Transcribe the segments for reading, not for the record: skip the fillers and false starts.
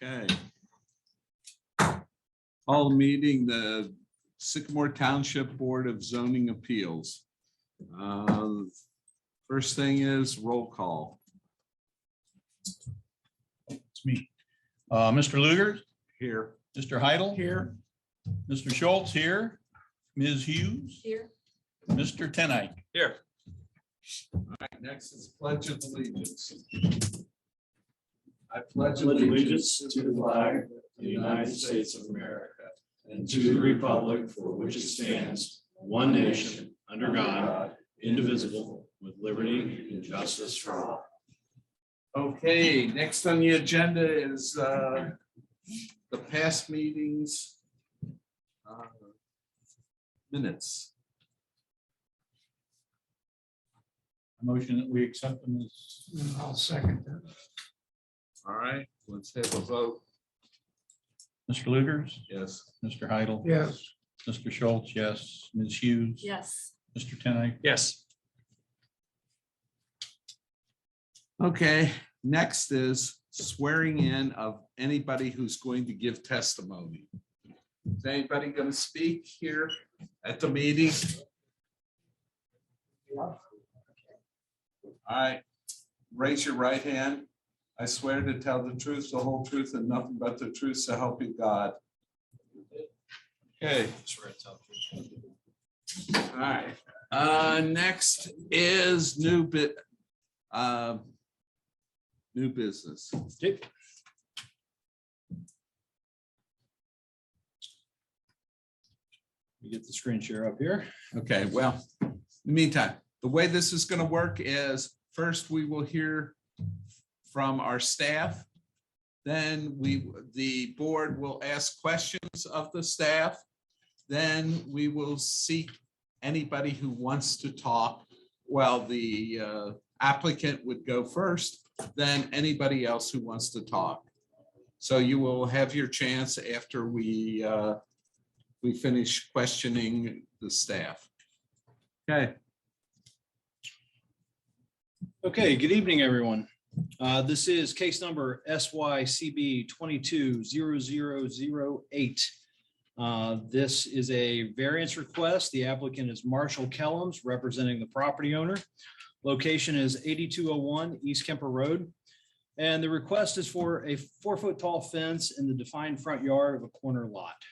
Okay. Call meeting the Sycamore Township Board of Zoning Appeals. First thing is roll call. It's me. Mr. Luger, Here. Mr. Heidel. Here. Mr. Schultz here. Ms. Hughes. Here. Mr. Tenike. Here. All right, next is Pledge of Allegiance. I pledge allegiance to the flag of the United States of America and to the republic for which it stands, one nation, under God, indivisible, with liberty and justice for all. Okay, next on the agenda is the past meetings minutes. Motion that we accept them as. I'll second that. All right, let's have a vote. Mr. Luger, Yes. Mr. Heidel. Yes. Mr. Schultz, yes. Ms. Hughes. Yes. Mr. Tenike. Yes. Okay, next is swearing in of anybody who's going to give testimony. Is anybody going to speak here at the meeting? All right, raise your right hand. I swear to tell the truth, the whole truth, and nothing but the truth, so help you God. Okay. All right. Next is new business. Okay. We get the screen share up here. Okay, well, in the meantime, the way this is going to work is first we will hear from our staff. Then the board will ask questions of the staff. Then we will seek anybody who wants to talk. Well, the applicant would go first, then anybody else who wants to talk. So you will have your chance after we finish questioning the staff. Okay. Okay, good evening, everyone. This is case number SYCB 22-0008. This is a variance request. The applicant is Marshall Kellums, representing the property owner. Location is 8201 East Kemper Road. And the request is for a 4-foot tall fence in the defined front yard of a corner lot.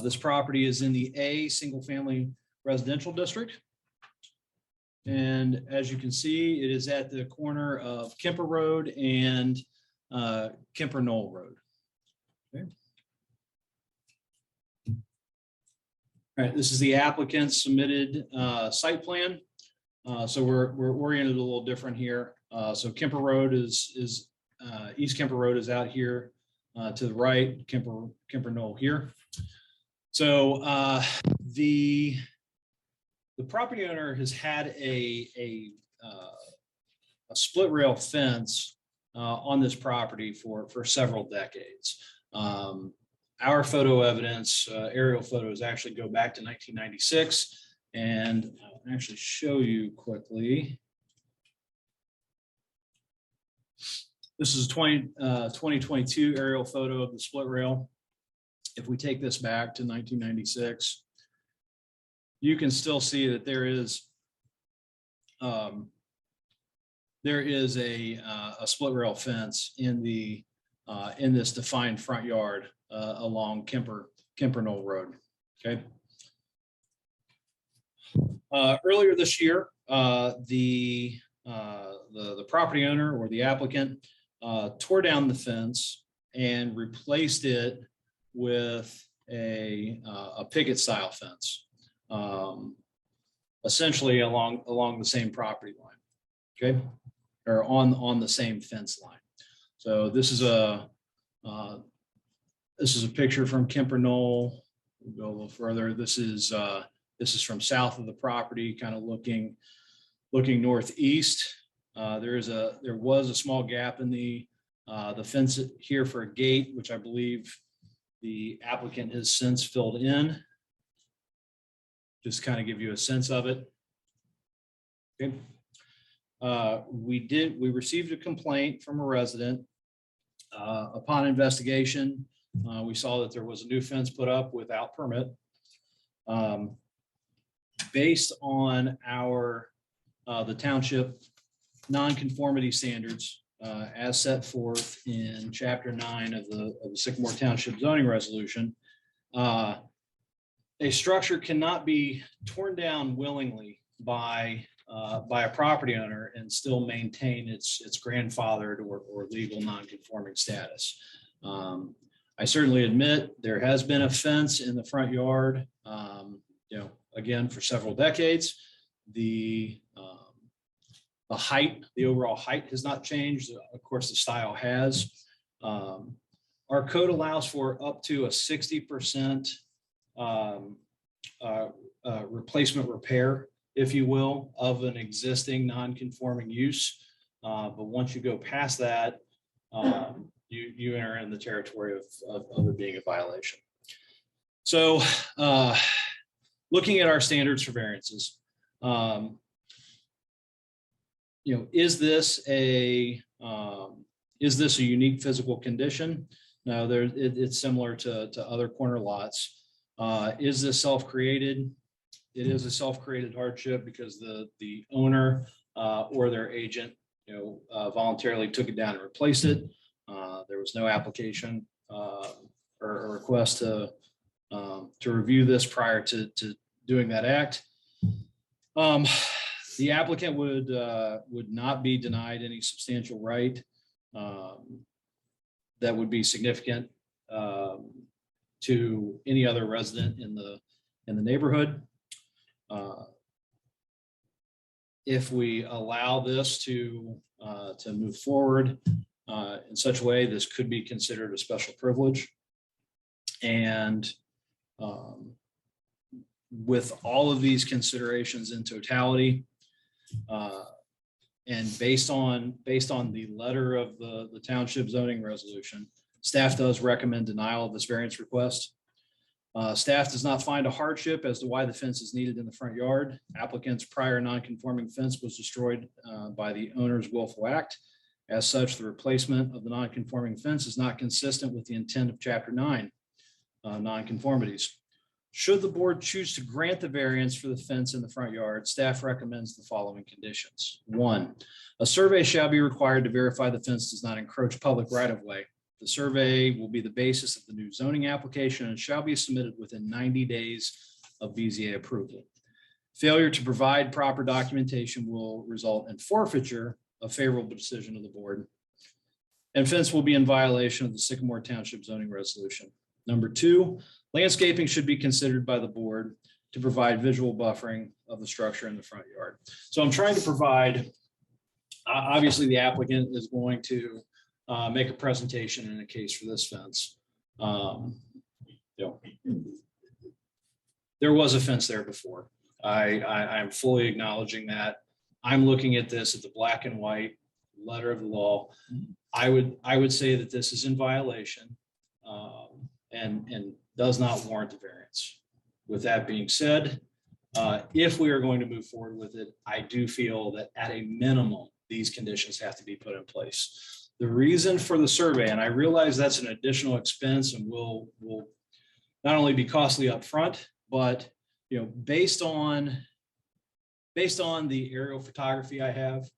This property is in the A single-family residential district. And as you can see, it is at the corner of Kemper Road and Kemper Knoll Road. Okay. All right, this is the applicant's submitted site plan. So we're oriented a little different here. So Kemper Road is East Kemper Road is out here to the right, Kemper Knoll here. So the property owner has had a split rail fence on this property for several decades. Our photo evidence, aerial photos actually go back to 1996, and I'll actually show you quickly. This is a 2022 aerial photo of the split rail. If we take this back to 1996, you can still see that there is a split rail fence in this defined front yard along Kemper Knoll Road. Okay. Earlier this year, the property owner or the applicant tore down the fence and replaced it with a picket style fence. Essentially along the same property line, okay, or on the same fence line. So this is a picture from Kemper Knoll. We'll go a little further. This is from south of the property, kind of looking northeast. There was a small gap in the fence here for a gate, which I believe the applicant has since filled in. Just kind of give you a sense of it. Okay. We received a complaint from a resident Upon investigation, we saw that there was a new fence put up without permit. Based on the township nonconformity standards as set forth in Chapter 9 of the Sycamore Township zoning resolution, a structure cannot be torn down willingly by a property owner and still maintain its grandfathered or legal nonconforming status. I certainly admit there has been a fence in the front yard, again, for several decades. The height, the overall height has not changed. Of course, the style has. Our code allows for up to a 60% replacement repair, if you will, of an existing non-conforming use. But once you go past that, you enter in the territory of it being a violation. So looking at our standards for variances, is this a unique physical condition? No, it's similar to other corner lots. Is this self-created? It is a self-created hardship because the owner or their agent, voluntarily took it down and replaced it. There was no application or a request to review this prior to doing that act. The applicant would not be denied any substantial right that would be significant to any other resident in the neighborhood. If we allow this to move forward in such a way, this could be considered a special privilege. And with all of these considerations in totality, and based on the letter of the township zoning resolution, staff does recommend denial of this variance request. Staff does not find a hardship as to why the fence is needed in the front yard. Applicant's prior non-conforming fence was destroyed by the owner's willful act. As such, the replacement of the non-conforming fence is not consistent with the intent of Chapter 9 non-conformities. Should the board choose to grant the variance for the fence in the front yard, staff recommends the following conditions. 1, a survey shall be required to verify the fence does not encroach public right-of-way. The survey will be the basis of the new zoning application and shall be submitted within 90 days of BZA approval. Failure to provide proper documentation will result in forfeiture of favorable decision of the board, and fence will be in violation of the Sycamore Township zoning resolution. Number 2, landscaping should be considered by the board to provide visual buffering of the structure in the front yard. So I'm trying to provide, obviously the applicant is going to make a presentation in a case for this fence. There was a fence there before. I'm fully acknowledging that. I'm looking at this at the black and white letter of the law. I would say that this is in violation and does not warrant a variance. With that being said, if we are going to move forward with it, I do feel that at a minimum, these conditions have to be put in place. The reason for the survey, and I realize that's an additional expense and will not only be costly up front, but based on the aerial photography I have,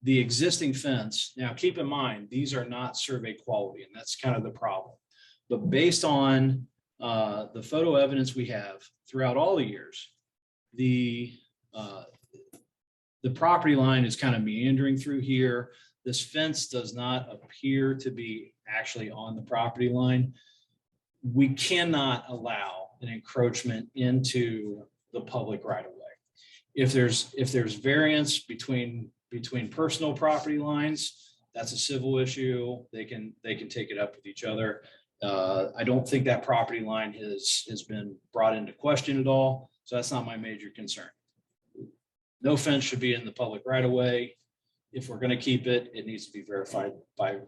the existing fence, now keep in mind, these are not survey quality, and that's kind of the problem. But based on the photo evidence we have throughout all the years, the property line is kind of meandering through here. This fence does not appear to be actually on the property line. We cannot allow an encroachment into the public right of way. If there's variance between personal property lines, that's a civil issue. They can take it up with each other. I don't think that property line has been brought into question at all. So that's not my major concern. No fence should be in the public right of way. If we're going to keep it, it needs to be verified by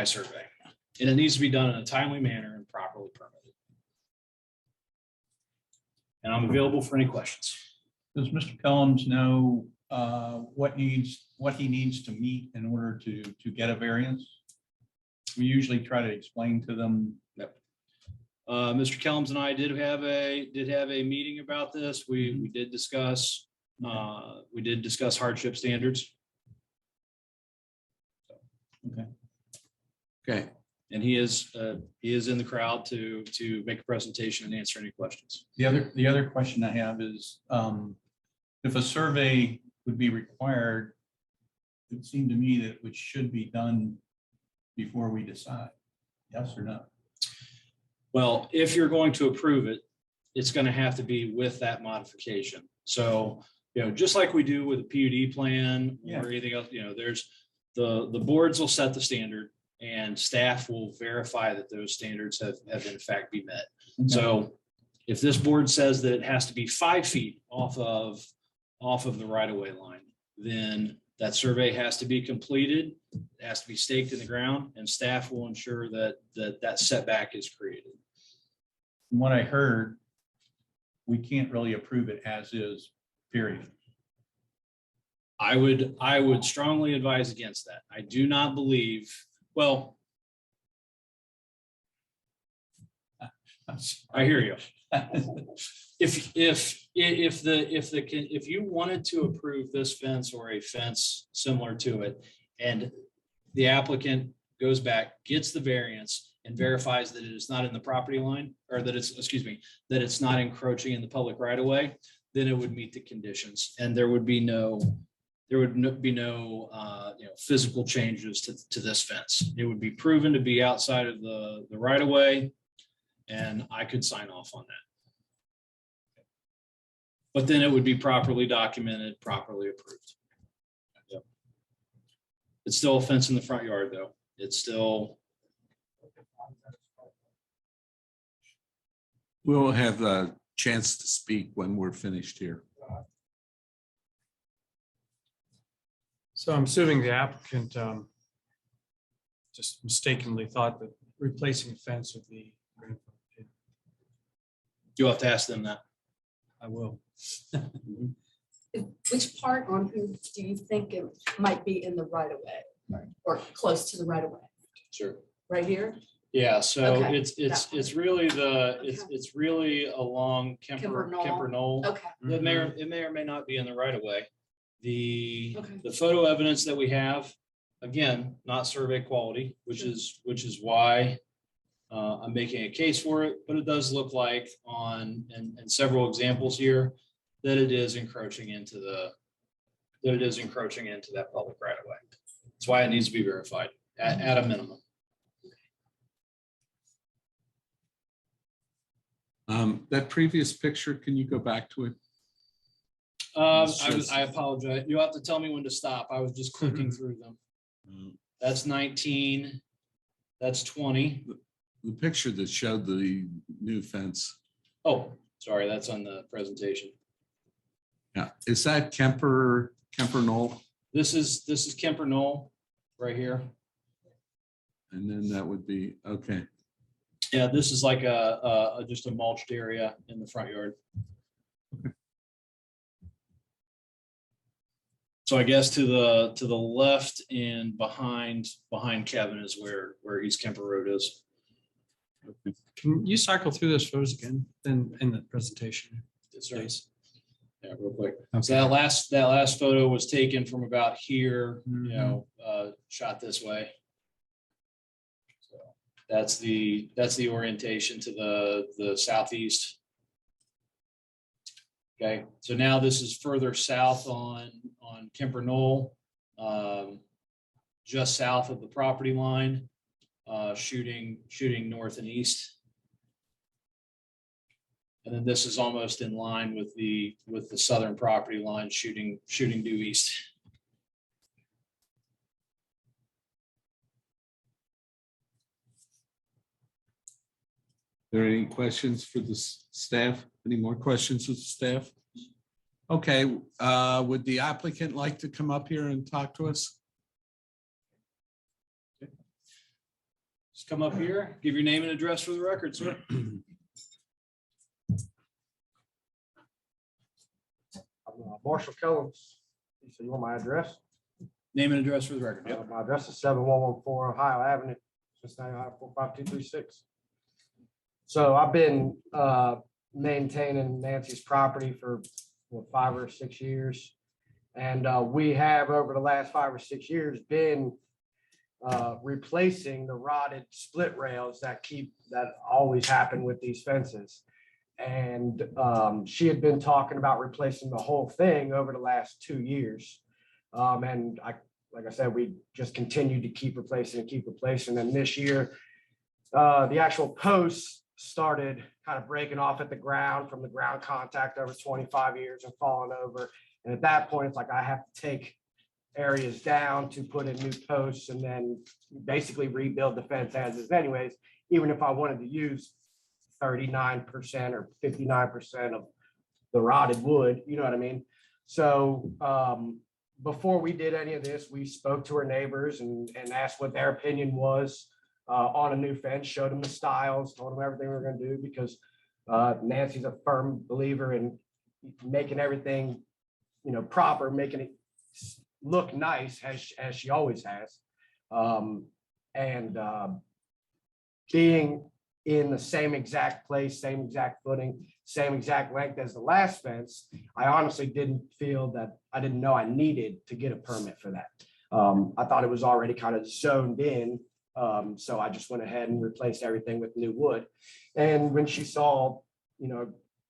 survey. And it needs to be done in a timely manner and properly permitted. And I'm available for any questions. Does Mr. Kellums know what he needs to meet in order to get a variance? We usually try to explain to them. Mr. Kellums and I did have a meeting about this. We did discuss hardship standards. Okay, And he is in the crowd to make a presentation and answer any questions. The other question I have is, if a survey would be required, it would seem to me that it should be done before we decide, yes or no? Well, if you're going to approve it, it's going to have to be with that modification. So, just like we do with a PUD plan Yeah. or anything else, there's the boards will set the standard and staff will verify that those standards have in fact be met. Okay. So if this board says that it has to be 5 feet off of the right-of-way line, then that survey has to be completed, it has to be staked in the ground, and staff will ensure that setback is created. From what I heard, we can't really approve it as is, period. I would strongly advise against that. I do not believe, well, I hear you. If you wanted to approve this fence or a fence similar to it, and the applicant goes back, gets the variance and verifies that it is not in the property line, or that it's not encroaching in the public right of way, then it would meet the conditions and there would be no physical changes to this fence. It would be proven to be outside of the right of way, and I could sign off on that. But then it would be properly documented, properly approved. Yep. It's still a fence in the front yard, though. It's still. we'll have a chance to speak when we're finished here. So I'm assuming the applicant just mistakenly thought that replacing a fence would be. You'll have to ask them that. I will. Which part on who do you think it might be in the right of way or close to the right of way? Sure. Right here? Yeah, so Okay, it's really it's really along Kemper Knoll. Okay, It may or may not be in the right of way. The Okay. photo evidence that we have, again, not survey quality, which is why I'm making a case for it, but it does look like on several examples here that it is encroaching into that public right of way. That's why it needs to be verified at a minimum. That previous picture, can you go back to it? I apologize. You'll have to tell me when to stop. I was just clicking through them. That's 19. That's 20. The picture that showed the new fence. Oh, sorry, that's on the presentation. Yeah, is that Kemper Knoll? This is Kemper Knoll right here. And then that would be, okay. Yeah, this is like just a mulched area in the front yard. So I guess to the left and behind Kevin is where East Kemper Road is. Can you cycle through those photos again in the presentation? Please. Yeah, real quick. So that last photo was taken from about here, shot this way. So that's the orientation to the southeast. Okay, so now this is further south on Kemper Knoll, just south of the property line, shooting north and east. And then this is almost in line with the southern property line, shooting due east. Are there any questions for the staff? Any more questions of the staff? Okay, would the applicant like to come up here and talk to us? Just come up here, give your name and address for the record, sir. Marshall Kellums. So you want my address? Name and address for the record. Yep. My address is 7114 Ohio Avenue, since 45236. So I've been maintaining Nancy's property for 5 or 6 years. And we have, over the last 5 or 6 years, been replacing the rotted split rails that always happen with these fences. And she had been talking about replacing the whole thing over the last 2 years. And like I said, we just continued to keep replacing. And this year, the actual posts started kind of breaking off at the ground from the ground contact over 25 years and falling over. And at that point, it's like I have to take areas down to put in new posts and then basically rebuild the fence as is anyways, even if I wanted to use 39% or 59% of the rotted wood, you know what I mean? So before we did any of this, we spoke to our neighbors and asked what their opinion was on a new fence, showed them the styles, told them everything we were going to do, because Nancy's a firm believer in making everything, proper, making it look nice as she always has. And being in the same exact place, same exact footing, same exact length as the last fence, I honestly didn't I didn't know I needed to get a permit for that. I thought it was already kind of zoned in. So I just went ahead and replaced everything with new wood. And when she saw,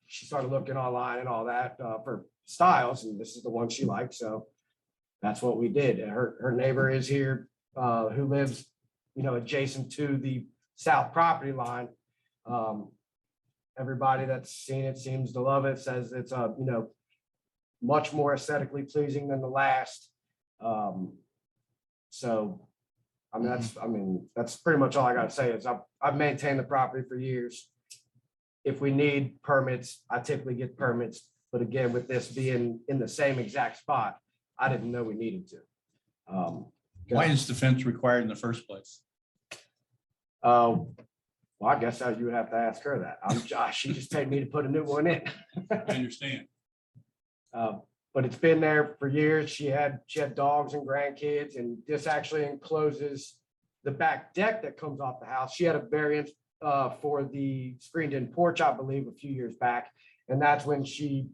she started looking online and all that for styles, and this is the one she liked. So that's what we did. And her neighbor is here who lives, adjacent to the south property line. Everybody that's seen it seems to love it, says it's much more aesthetically pleasing than the last. So that's pretty much all I got to say. Is I've maintained the property for years. If we need permits, I typically get permits. But again, with this being in the same exact spot, I didn't know we needed to. Why is the fence required in the first place? Well, I guess you would have to ask her that. I'm Josh. She just paid me to put a new one in. I understand. But it's been there for years. She had dogs and grandkids, and this actually encloses the back deck that comes off the house. She had a variance for the screened-in porch, I believe, a few years back, and that's when she,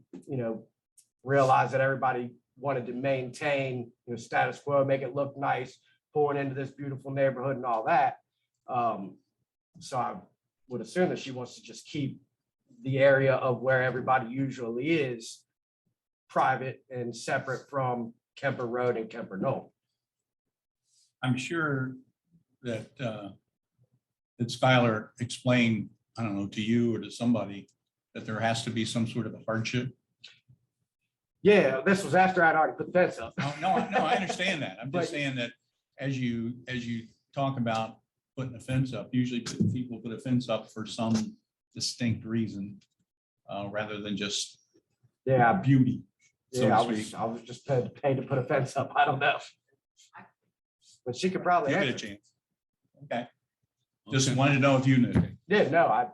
realized that everybody wanted to maintain, status quo, make it look nice, pulling into this beautiful neighborhood and all that. So I would assume that she wants to just keep the area of where everybody usually is private and separate from Kemper Road and Kemper Knoll. I'm sure that Skylar explained, I don't know, to you or to somebody, that there has to be some sort of a hardship. Yeah, this was after I'd already put the fence up. No, I understand that. I'm just saying that as you talk about putting a fence up, usually people put a fence up for some distinct reason rather than just beauty. So Yeah, to speak. I was just paid to put a fence up. I don't know. But she could probably Give it a answer. chance. Okay. Just wanted to know if you knew. Yeah, no,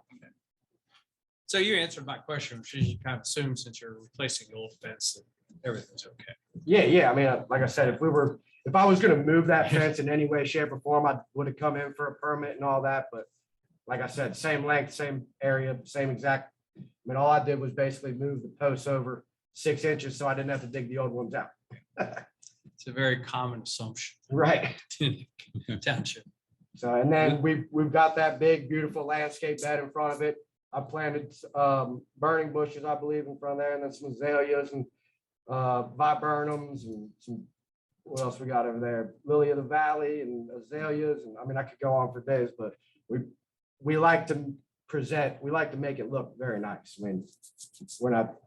So you answered my question, which is you kind of assume since you're replacing the old fence that everything's okay. yeah. I mean, like I said, if I was going to move that fence in any way, shape, or form, I would have come in for a permit and all that. But like I said, same length, same area, same exact. I mean, all I did was basically move the posts over 6 inches so I didn't have to dig the old ones out. It's a very common assumption Right. in the township. So, and then we've got that big, beautiful landscape bed in front of it. I planted burning bushes, I believe, in front of there, and then some azaleas and viburnums and some, what else we got over there? Lily of the Valley and azaleas. And I mean, I could go on for days, but we like to make it look very nice. I mean, we're not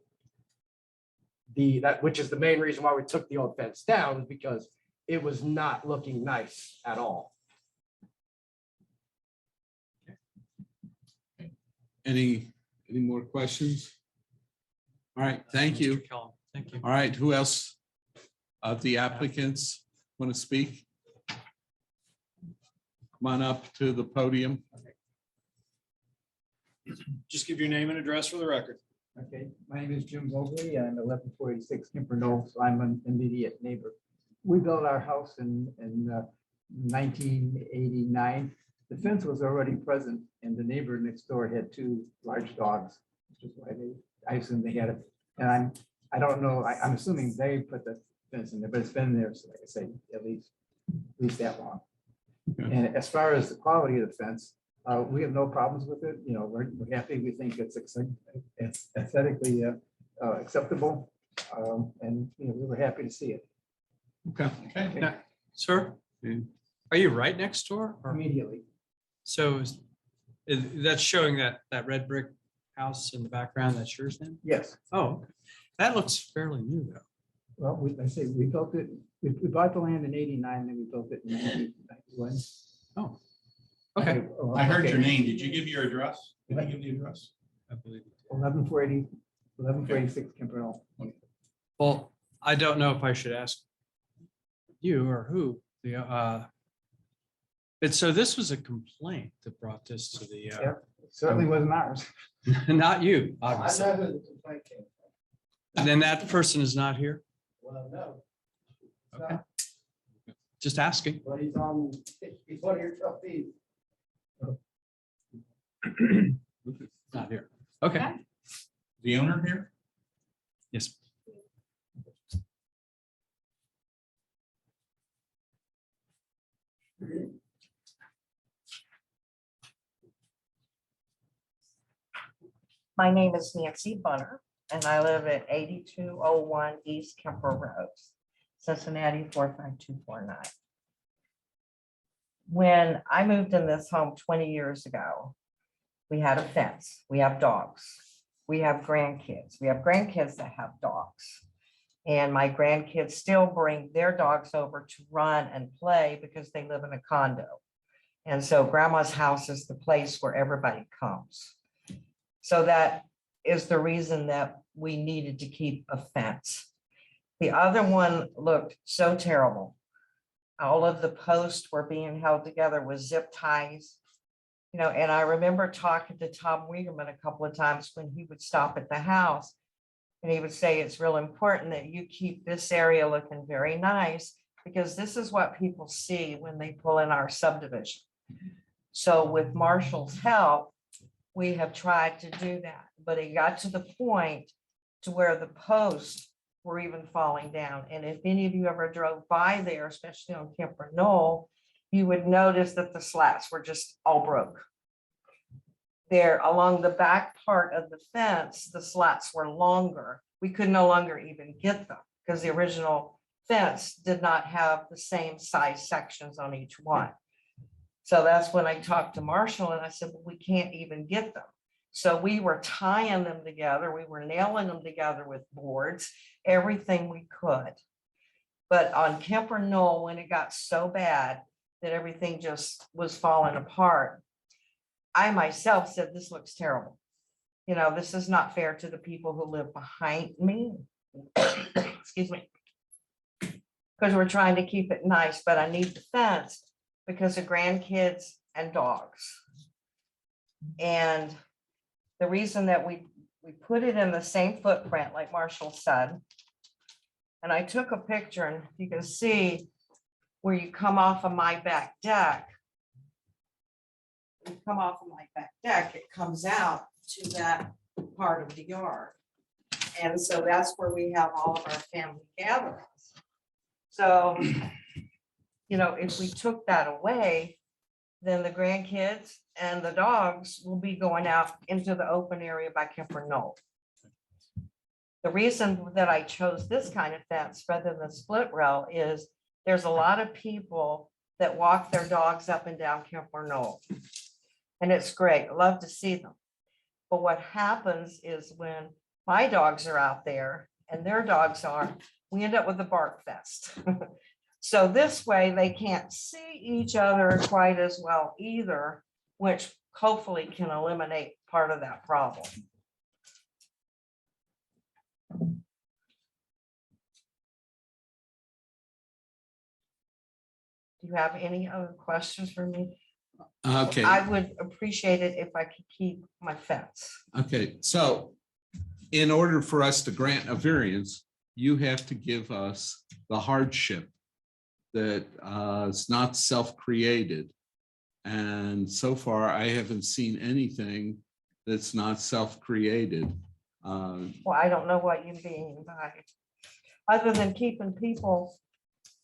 which is the main reason why we took the old fence down, is because it was not looking nice at all. Any more questions? All right, thank you. Mr. Kellum, thank you. All right, who else of the applicants want to speak? Come on up to the podium. Just give your name and address for the record. Okay, my name is Jim Mobley and 1146 Kemper Knoll, so I'm an immediate neighbor. We built our house in 1989. the fence was already present and the neighbor next door had two large dogs, which is why I assume they had it. And I don't know, I'm assuming they put the fence in there, but it's been there, so like I say, at least that long. Okay. And as far as the quality of the fence, we have no problems with it. You know, we're happy. We think it's aesthetically acceptable. And, you know, we were happy to see it Okay. Now, sir, are you right next door? Or immediately. so that's showing that red brick house in the background, that's yours then? Yes. Oh, okay. That looks fairly new though. Well, we built it, we bought the land in '89 and we built it in 1991. Oh, okay. I heard your name. Did you give your address? Did you give the address? I believe it. 1146 Kimperell. Well, I don't know if I should ask you or who, but so this was a complaint that brought this to the, Yeah, it certainly wasn't ours. not you, I obviously. know who the complaint came from. And then that person is not here? Well, no. It's Okay. not, Just asking. but he's one of your trustees. Not here. Okay, The owner here? yes. My name is Nancy Bunner, and I live at 8201 East Kemper Road, Cincinnati 45249. When I moved in this home 20 years ago, we had a fence, we have dogs, we have grandkids, we have grandkids that have dogs. And my grandkids still bring their dogs over to run and play because they live in a condo. And so grandma's house is the place where everybody comes. So that is the reason that we needed to keep a fence. The other one looked so terrible. All of the posts were being held together with zip ties. You know, and I remember talking to Tom Wiegerman a couple of times when he would stop at the house. And he would say, it's real important that you keep this area looking very nice because this is what people see when they pull in our subdivision. So with Marshall's help, we have tried to do that, but it got to the point to where the posts were even falling down. And if any of you ever drove by there, especially on Kemper Knoll, you would notice that the slats were just all broke. There along the back part of the fence, the slats were longer. We could no longer even get them because the original fence did not have the same size sections on each one. So that's when I talked to Marshall and I said, well, we can't even get them. So we were tying them together. We were nailing them together with boards, everything we could. But on Kemper Knoll, when it got so bad that everything just was falling apart, I myself said, this looks terrible. You know, this is not fair to the people who live behind me. Excuse me. Because we're trying to keep it nice, but I need the fence because of grandkids and dogs. And the reason that we put it in the same footprint, like Marshall said, and I took a picture and you can see where you come off of my back deck. You come off of my back deck, it comes out to that part of the yard. And so that's where we have all of our family gatherings. So, you know, if we took that away, then the grandkids and the dogs will be going out into the open area by Kemper Knoll. The reason that I chose this kind of fence rather than split rail is there's a lot of people that walk their dogs up and down Kemper Knoll. And it's great. I love to see them. But what happens is when my dogs are out there and their dogs are, we end up with a bark fest. So this way they can't see each other quite as well either, which hopefully can eliminate part of that problem. Do you have any other questions for me? Okay, I would appreciate it if I could keep my fence. okay, so in order for us to grant a variance, you have to give us the hardship that is not self-created And so far, I haven't seen anything that's not self-created. Well, I don't know what you mean by, other than keeping people,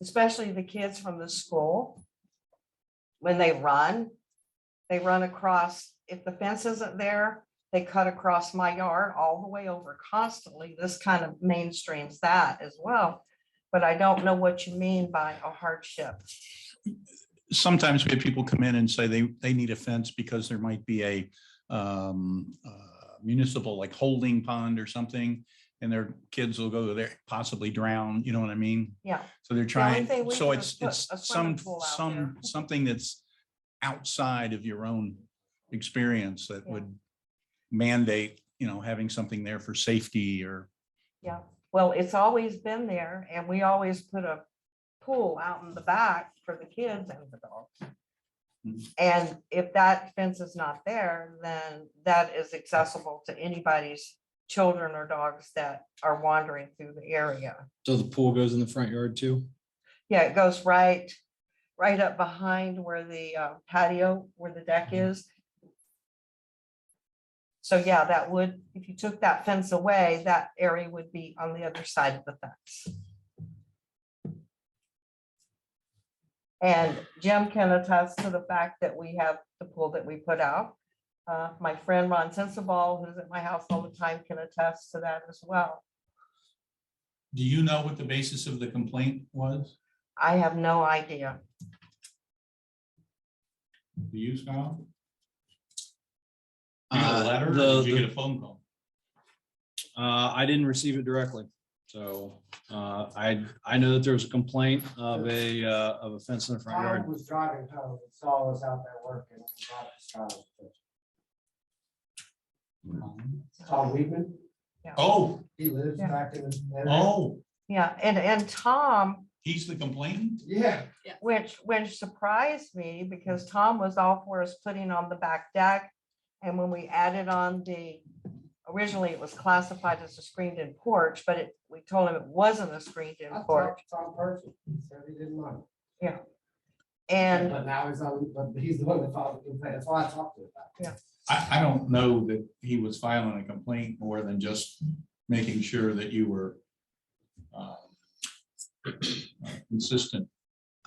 especially the kids from the school, when they run across, if the fence isn't there, they cut across my yard all the way over constantly. This kind of mainstreams that as well. But I don't know what you mean by a hardship. Sometimes we have people come in and say they need a fence because there might be a municipal like holding pond or something, and their kids will go there, possibly drown, you know what I mean? Yeah. So they're The only trying, thing we so do is put it's a swimming some, pool out there. something that's outside of your own experience that Yeah. would mandate, having something there for safety or. Yeah, well, it's always been there, and we always put a pool out in the back for the kids and the dogs. Mhm. And if that fence is not there, then that is accessible to anybody's children or dogs that are wandering through the area. So the pool goes in the front yard too? Yeah, it goes right up behind where the patio, where the deck is. So yeah, that would, if you took that fence away, that area would be on the other side of the fence. And Jim can attest to the fact that we have the pool that we put out. My friend Ron Sensible, who's at my house all the time, can attest to that as well. Do you know what the basis of the complaint was? I have no idea. Do you, Scott? You got a letter or did you get a phone call? I didn't receive it directly. So I know that there was a complaint of a fence in the front Tom yard. was driving home, and saw us out there working. And brought his child. Tom Weedman, Oh, he lives Yeah. back in the. oh, Yeah, and Tom, he's the complainant? Yeah. which surprised me because Tom was all for us putting on the back deck. And when we added on originally it was classified as a screened-in porch, but we told him it wasn't a screened-in I porch. talked to Tom person, he said he didn't mind. And But now but he's the one that filed the complaint, that's why I talked to him about it. I don't know that he was filing a complaint more than just making sure that you were consistent.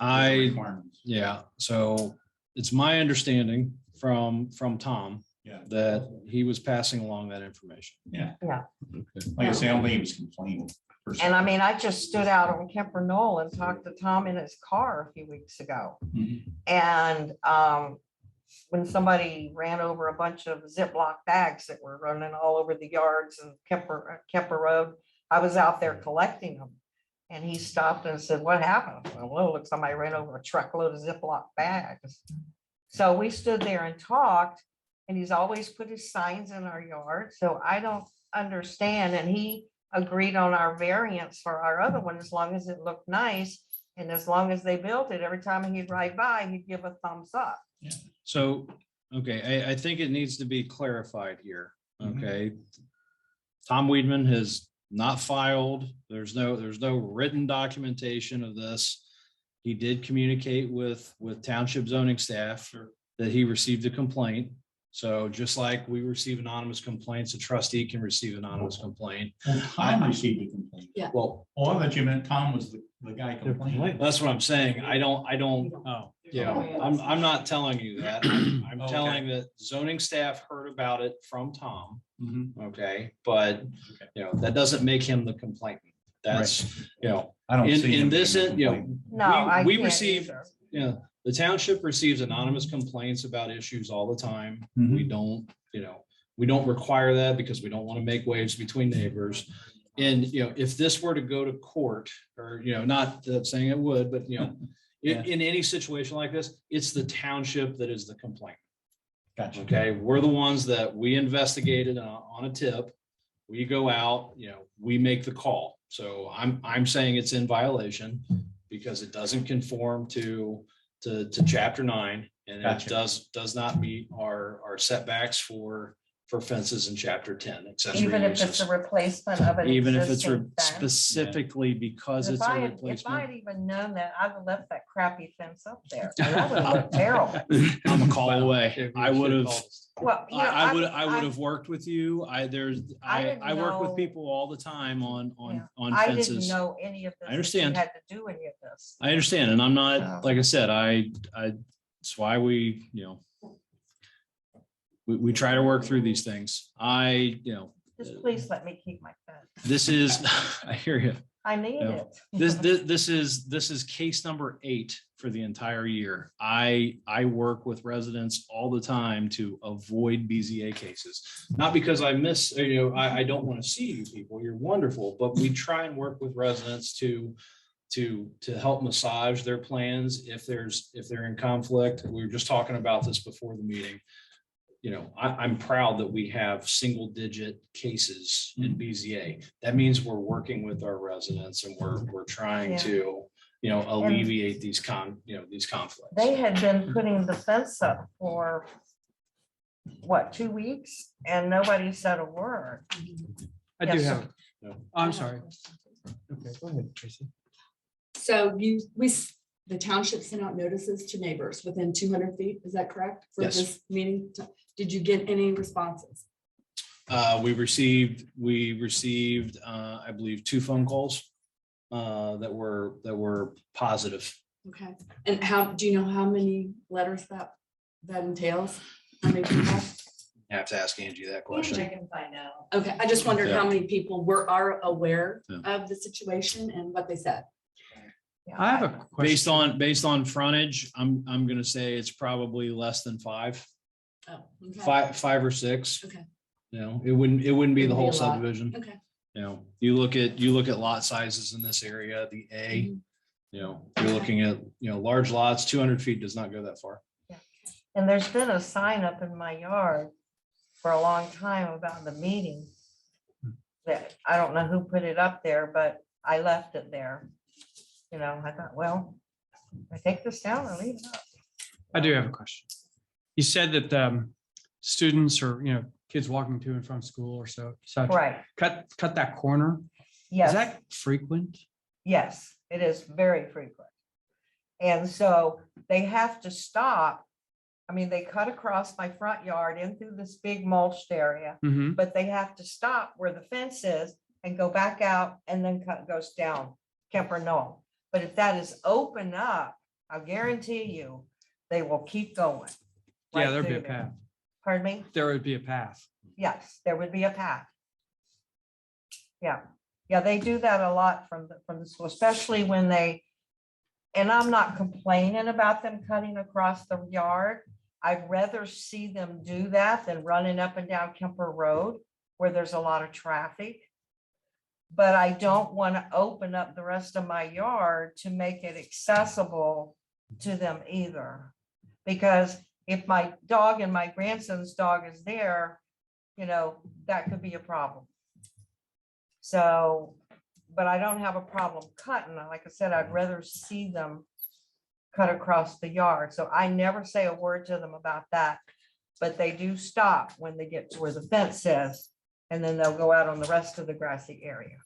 with the requirements. Yeah, so it's my understanding from Tom Yeah. that he was passing along that information. Like I say, I don't think he was complaining. per se. And I mean, I just stood out on Kemper Knoll and talked to Tom in his car a few weeks ago. Mhm. And when somebody ran over a bunch of Ziploc bags that were running all over the yards and Kemper Road, I was out there collecting them. And he stopped and said, "What happened?" Well, it looks like somebody ran over a truckload of Ziploc bags. So we stood there and talked, and he's always put his signs in our yard. So I don't understand. And he agreed on our variance for our other one, as long as it looked nice. And as long as they built it, every time he'd ride by, he'd give a thumbs up. So, okay, I think it needs to be clarified here, Mhm. okay? Tom Weedman has not filed, there's no written documentation of this. He did communicate with township zoning staff that he received a complaint. So just like we receive anonymous complaints, a trustee can receive anonymous complaint. Well, Tom received a complaint. Well, Oh, I thought you meant Tom was the guy complaining. that's what I'm saying. I don't, I'm not telling you that. I'm Okay. telling that zoning staff heard about it from Tom. Mhm. Okay, but that doesn't make him the complainant. That's, I don't see in him this, being a complainant. No, I we can't receive, either. the township receives anonymous complaints about issues all the time. Mhm. We don't require that because we don't want to make waves between neighbors. And, if this were to go to court or, not that saying it would, but, Yeah. in any situation like this, it's the township that is the complaint. Gotcha. Okay, we're the ones that we investigated on a tip. We go out, we make the call. So I'm saying it's in violation because it doesn't conform to chapter 9. And it Gotcha. does not meet our setbacks for for fences in chapter 10, accessory Even if it's uses. a replacement of an Even if it's existing fence. specifically because If it's a I had replacement. even known that, I'd have left that crappy fence up there. That would have looked terrible. I'm a call Well, away. if you I would should have, call us. Well, you know, I would I'm- have worked with you. I I didn't work with know- people all the time on I didn't fences. know any of this. I understand. Had to do any of this. I understand, and I'm Oh. not, like I said, that's why we, we try to work through these things. Just please let me keep my fence. This is, I hear you. I need No. it. This is case number 8 for the entire year. I work with residents all the time to avoid BZA cases. Not because I miss, I don't want to see you people. You're wonderful, but we try and work with residents to help massage their plans if they're in conflict. We were just talking about this before the meeting. I'm proud that we have single digit cases in BZA. That means we're working with our residents and we're trying Yeah. to, alleviate these conflicts. They had been putting the fence up for, what, 2 weeks? And nobody said a word. I do Yes, have, No. I'm sorry. Okay, go ahead, Tracy. So the township sent out notices to neighbors within 200 feet, is that correct? For Yes. this meeting, did you get any responses? We received, I believe, 2 phone calls that were positive. Okay, and do you know how many letters that entails? How many people? I have to ask Angie that question. can find out. Okay, I just wondered how Yeah. many people are aware Yeah. of the situation and what they said. Yeah, I have a question. Based on frontage, I'm gonna say it's probably less than 5. Oh, okay. 5 or 6. Okay. It wouldn't be the Wouldn't be whole a lot. subdivision. Okay. You look at lot sizes in this area, the A, Mhm. you're looking at, large lots, 200 feet does not go that far. And there's been a sign up in my yard for a long time about the meeting. That I don't know who put it up there, but I left it there. I thought, well, I take this down and leave it up. I do have a question. You said that students or, kids walking to and from school or so, such, Right, cut that corner. Is yes. that frequent? Yes, it is very frequent. And so they have to stop. I mean, they cut across my front yard in through this big mulched area, Mm-hmm. but they have to stop where the fence is and go back out and then goes down Kemper Knoll. But if that is open up, I guarantee you, they will keep going. Yeah, right there'd be through a there. path. Pardon me? There would be a path. Yes, there would be a path. Yeah, they do that a lot from the school, especially when and I'm not complaining about them cutting across the yard. I'd rather see them do that than running up and down Kemper Road where there's a lot of traffic. But I don't want to open up the rest of my yard to make it accessible to them either. Because if my dog and my grandson's dog is there, that could be a problem. So, but I don't have a problem cutting. Like I said, I'd rather see them cut across the yard. So I never say a word to them about that. But they do stop when they get to where the fence is, and then they'll go out on the rest of the grassy area.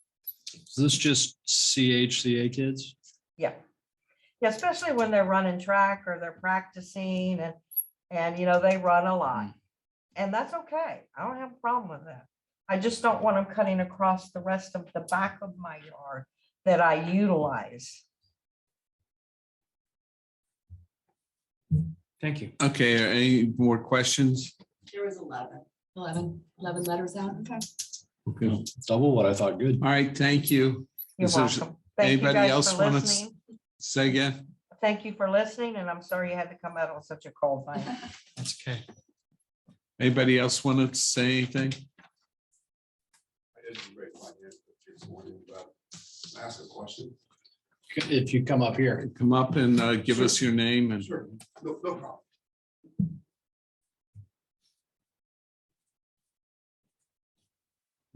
Is this just CHCA kids? Yeah. Yeah, especially when they're running track or they're practicing and they run a lot. And that's okay. I don't have a problem with that. I just don't want them cutting across the rest of the back of my yard that I utilize. Thank you. Okay, any more questions? There was 11 letters out. Okay. Okay, Double what I thought. Good. all right, thank you. You're Is there welcome. Thank you anybody guys else for wanna listening. Say again? Thank you for listening, and I'm sorry you had to come out on such a cold night. That's okay. Anybody else want to say anything? I didn't raise my hand this morning, but ask a question. If you come up here. Come up and give us your name and. Sure, no problem.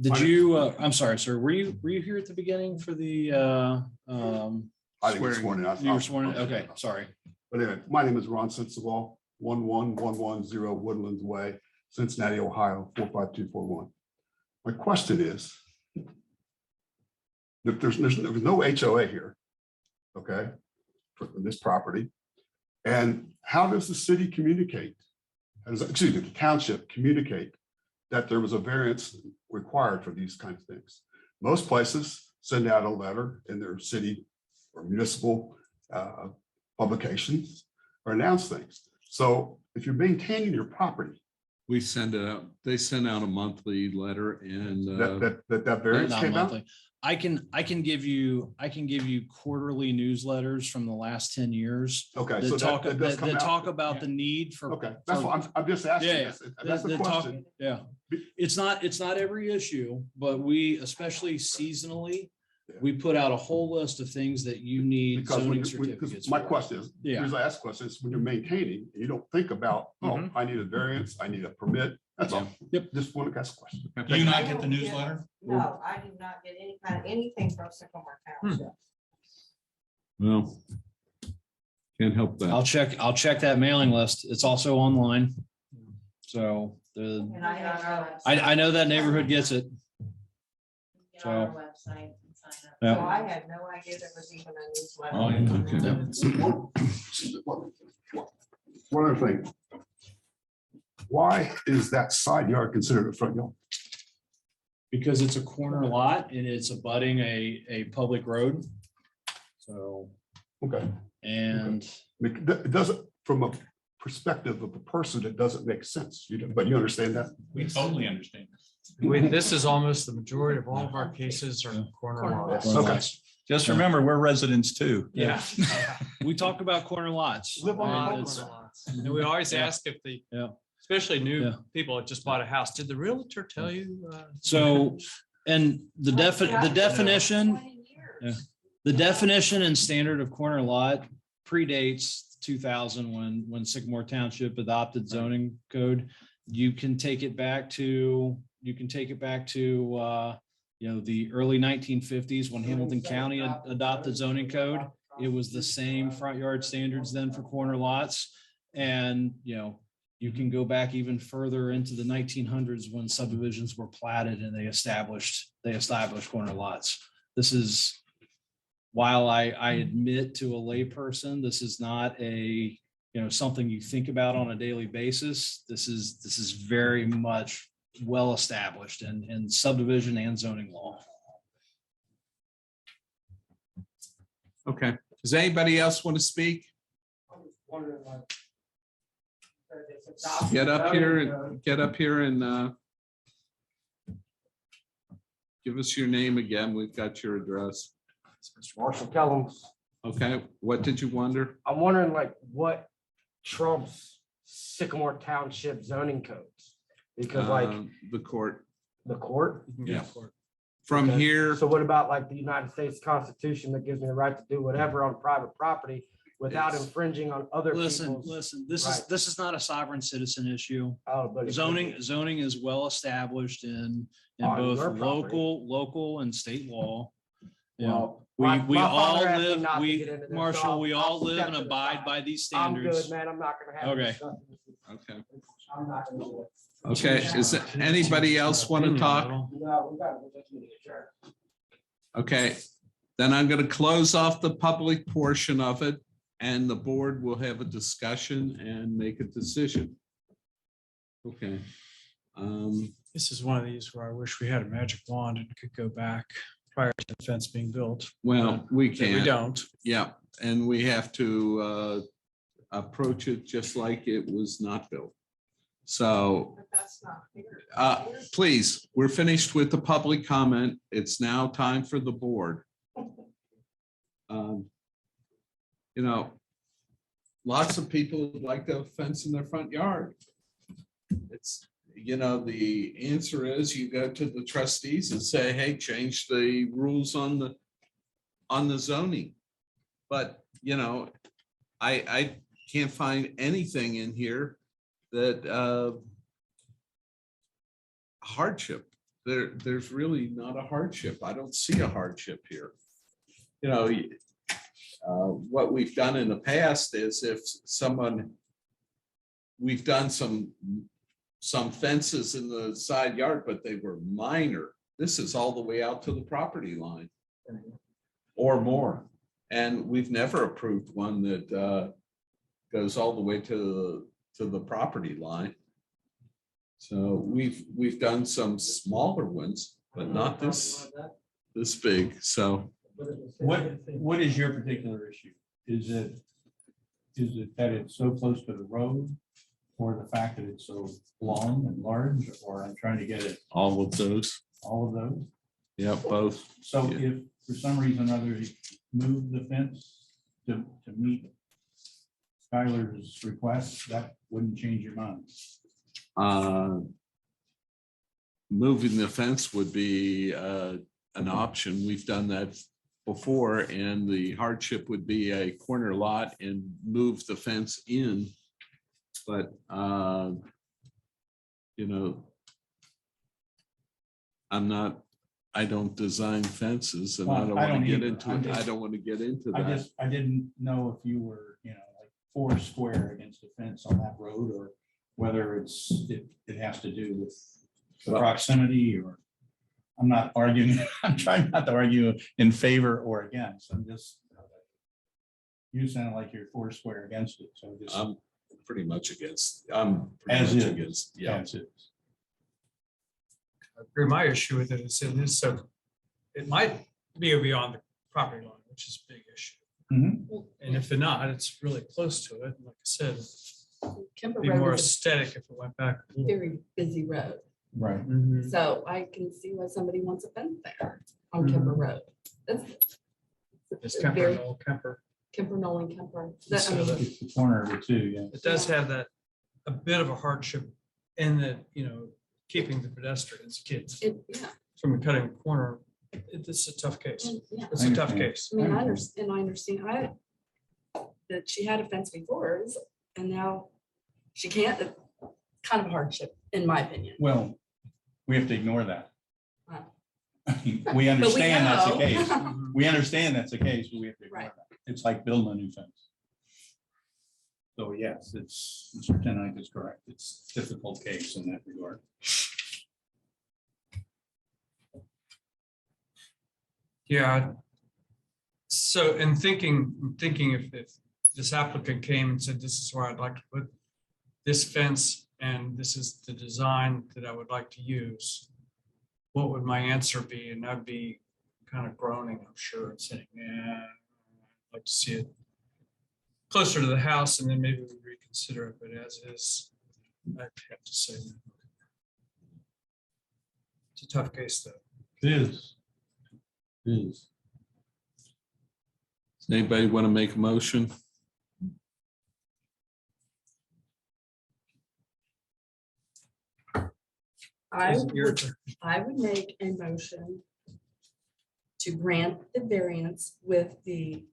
Did you, I'm sorry, sir, were you here at the beginning for the, I think it's sworn in. you were sworn in? Okay, sorry. But anyway, my name is Ron Sensabaugh, 11110 Woodlands Way, Cincinnati, Ohio, 45241. My question is, if there's no HOA here, okay, for this property, and how does the city communicate? Excuse me, the township communicate that there was a variance required for these kinds of things? Most places send out a letter in their city or municipal publications or announce things. So if you're maintaining your property, We send it out, they send out a monthly letter and that variance Not came out. monthly. I can give you quarterly newsletters from the last 10 years. Okay, so That talk, that does come that out. talk about the need for. Okay, that's what I'm just asking. Yeah, yeah. That's the that talk- question. Yeah, it's not every issue, but we, especially seasonally, we put out a whole list of things that you need Because zoning because certificates. my for. question is, the reason I ask questions, when you're maintaining, you don't think about, oh, I need a variance, I need a permit. That's all. Yep. Just want to ask a question. Do you not get the newsletter? No, I do not get any kind of anything from Sycamore Township. well, can't help that. I'll check that mailing list. It's also online. So And I have our I know that neighborhood gets it. Get on our website and sign up. Yeah. So I had no idea there was even a newsletter. Oh, yeah. Okay. One other thing. Why is that side yard considered a front yard? Because it's a corner lot and it's abutting a public road. So, Okay, and it doesn't, from a perspective of a person, it doesn't make sense. But you understand that? We totally understand. This is almost the majority of all of our cases are corner lots. Okay. Just remember, we're residents too. yeah, we talk about corner lots. Live on Lot your of own. corner lots. And we always Yeah. ask if the, Yeah. especially new Yeah. people that just bought a house, did the realtor tell you? So, and the definition, 20 years. Yeah. The definition and standard of corner lot predates 2000 when Sycamore Township adopted zoning code. You can take it back to the early 1950s when Hamilton County adopted zoning code. It was the same front yard standards then for corner lots. And, you can go back even further into the 1900s when subdivisions were platted and they established corner lots. This is, while I admit to a layperson, this is not something you think about on a daily basis. This is very much well established in subdivision and zoning law. Okay. Does anybody else want to speak? Get up here and give us your name again. We've got your address. Mr. Marshall Kellums. Okay, what did you wonder? I'm wondering what trumps Sycamore Township zoning codes? Because The court. the court. Yeah. From Okay. here, So what about the United States Constitution that gives me the right to do whatever on private property without It's- infringing on other Listen, people's? this Right. is not a sovereign citizen issue. Oh, but it could Zoning be. is well established in On both your property. local and state law. Well, We my all father asked me live, not to get into this, Marshall, so we I'll all live step and to the abide side. by these I'm standards. good, man. I'm not gonna have. Okay. this stuff. okay, I'm not gonna do it. okay. Is there anybody else want to talk? No, we got it. Okay, then I'm going to close off the public portion of it and the board will have a discussion and make a decision. Okay. This is one of these where I wish we had a magic wand and could go back prior to the fence being built. Well, we But can't. We don't. Yeah, and we have to approach it just like it was not built. So But that's not fair. please, we're finished with the public comment. It's now time for the board. Lots of people would like to fence in their front yard. It's, the answer is you go to the trustees and say, hey, change the rules on the zoning. But, I can't find anything in here that hardship. There's really not a hardship. I don't see a hardship here. What we've done in the past is if we've done some some fences in the side yard, but they were minor. This is all the way out to the property line or more. And we've never approved one that goes all the way to the property line. So we've done some smaller ones, but not this big. So What is your particular issue? Is it that it's so close to the road, or the fact that it's so long and large, or I'm trying to get it, all of those. all of those? Yeah, both. So Yeah. if for some reason or other you move the fence to meet Skylar's request, that wouldn't change your mind. Moving the fence would be an option. We've done that before, and the hardship would be a corner lot and move the fence in. But you know, I don't design fences, and I Well, don't I want don't to get either. into I'm it. I just- don't want to get into I that. didn't know if you were, like 4 square against a fence on that road, or whether it has to do with the proximity, or I'm not arguing, I'm trying not to argue in favor or against. I'm just, you sound like you're 4 square against it, so just. I'm pretty much against. I'm As pretty much is. against. Yeah. As is. I agree. My issue with it is so it might be beyond the property line, which is a big issue. Mhm. And if not, it's really close to it. Like I said, Kemper it'd be more Road is aesthetic if it went back. a very busy road. Right. So I can see why somebody wants a fence there on Kemper Road. That's It's very- Kemper, no Kemper. Kemper, Nolan, Kemper. That- I So mean, that- It's the corner of it too, yeah. It does have that, a bit of a hardship in that, keeping the pedestrians, kids yeah, from cutting a corner. It's a tough case. and- yeah. It's a tough understand. case. I mean, I understand that she had a fence before and now she can't. It's kind of a hardship, in my opinion. Well, we have to ignore that. Wow. I mean, we understand that's the know. case. We understand that's the case, but we have to ignore Right. that. It's like building a new fence. So yes, Mr. Tenight is correct. It's a difficult case in that regard. Yeah. So in thinking if this applicant came and said, this is where I'd like to put this fence and this is the design that I would like to use, what would my answer be? And I'd be kind of groaning, I'm sure, and saying, yeah, I'd like to see it closer to the house, and then maybe we reconsider it, but as is, I'd have to say no. It's a tough case, though. It is. It is. Does anybody want to make a motion? I Is it your would, turn? I would make a motion to grant the variance with the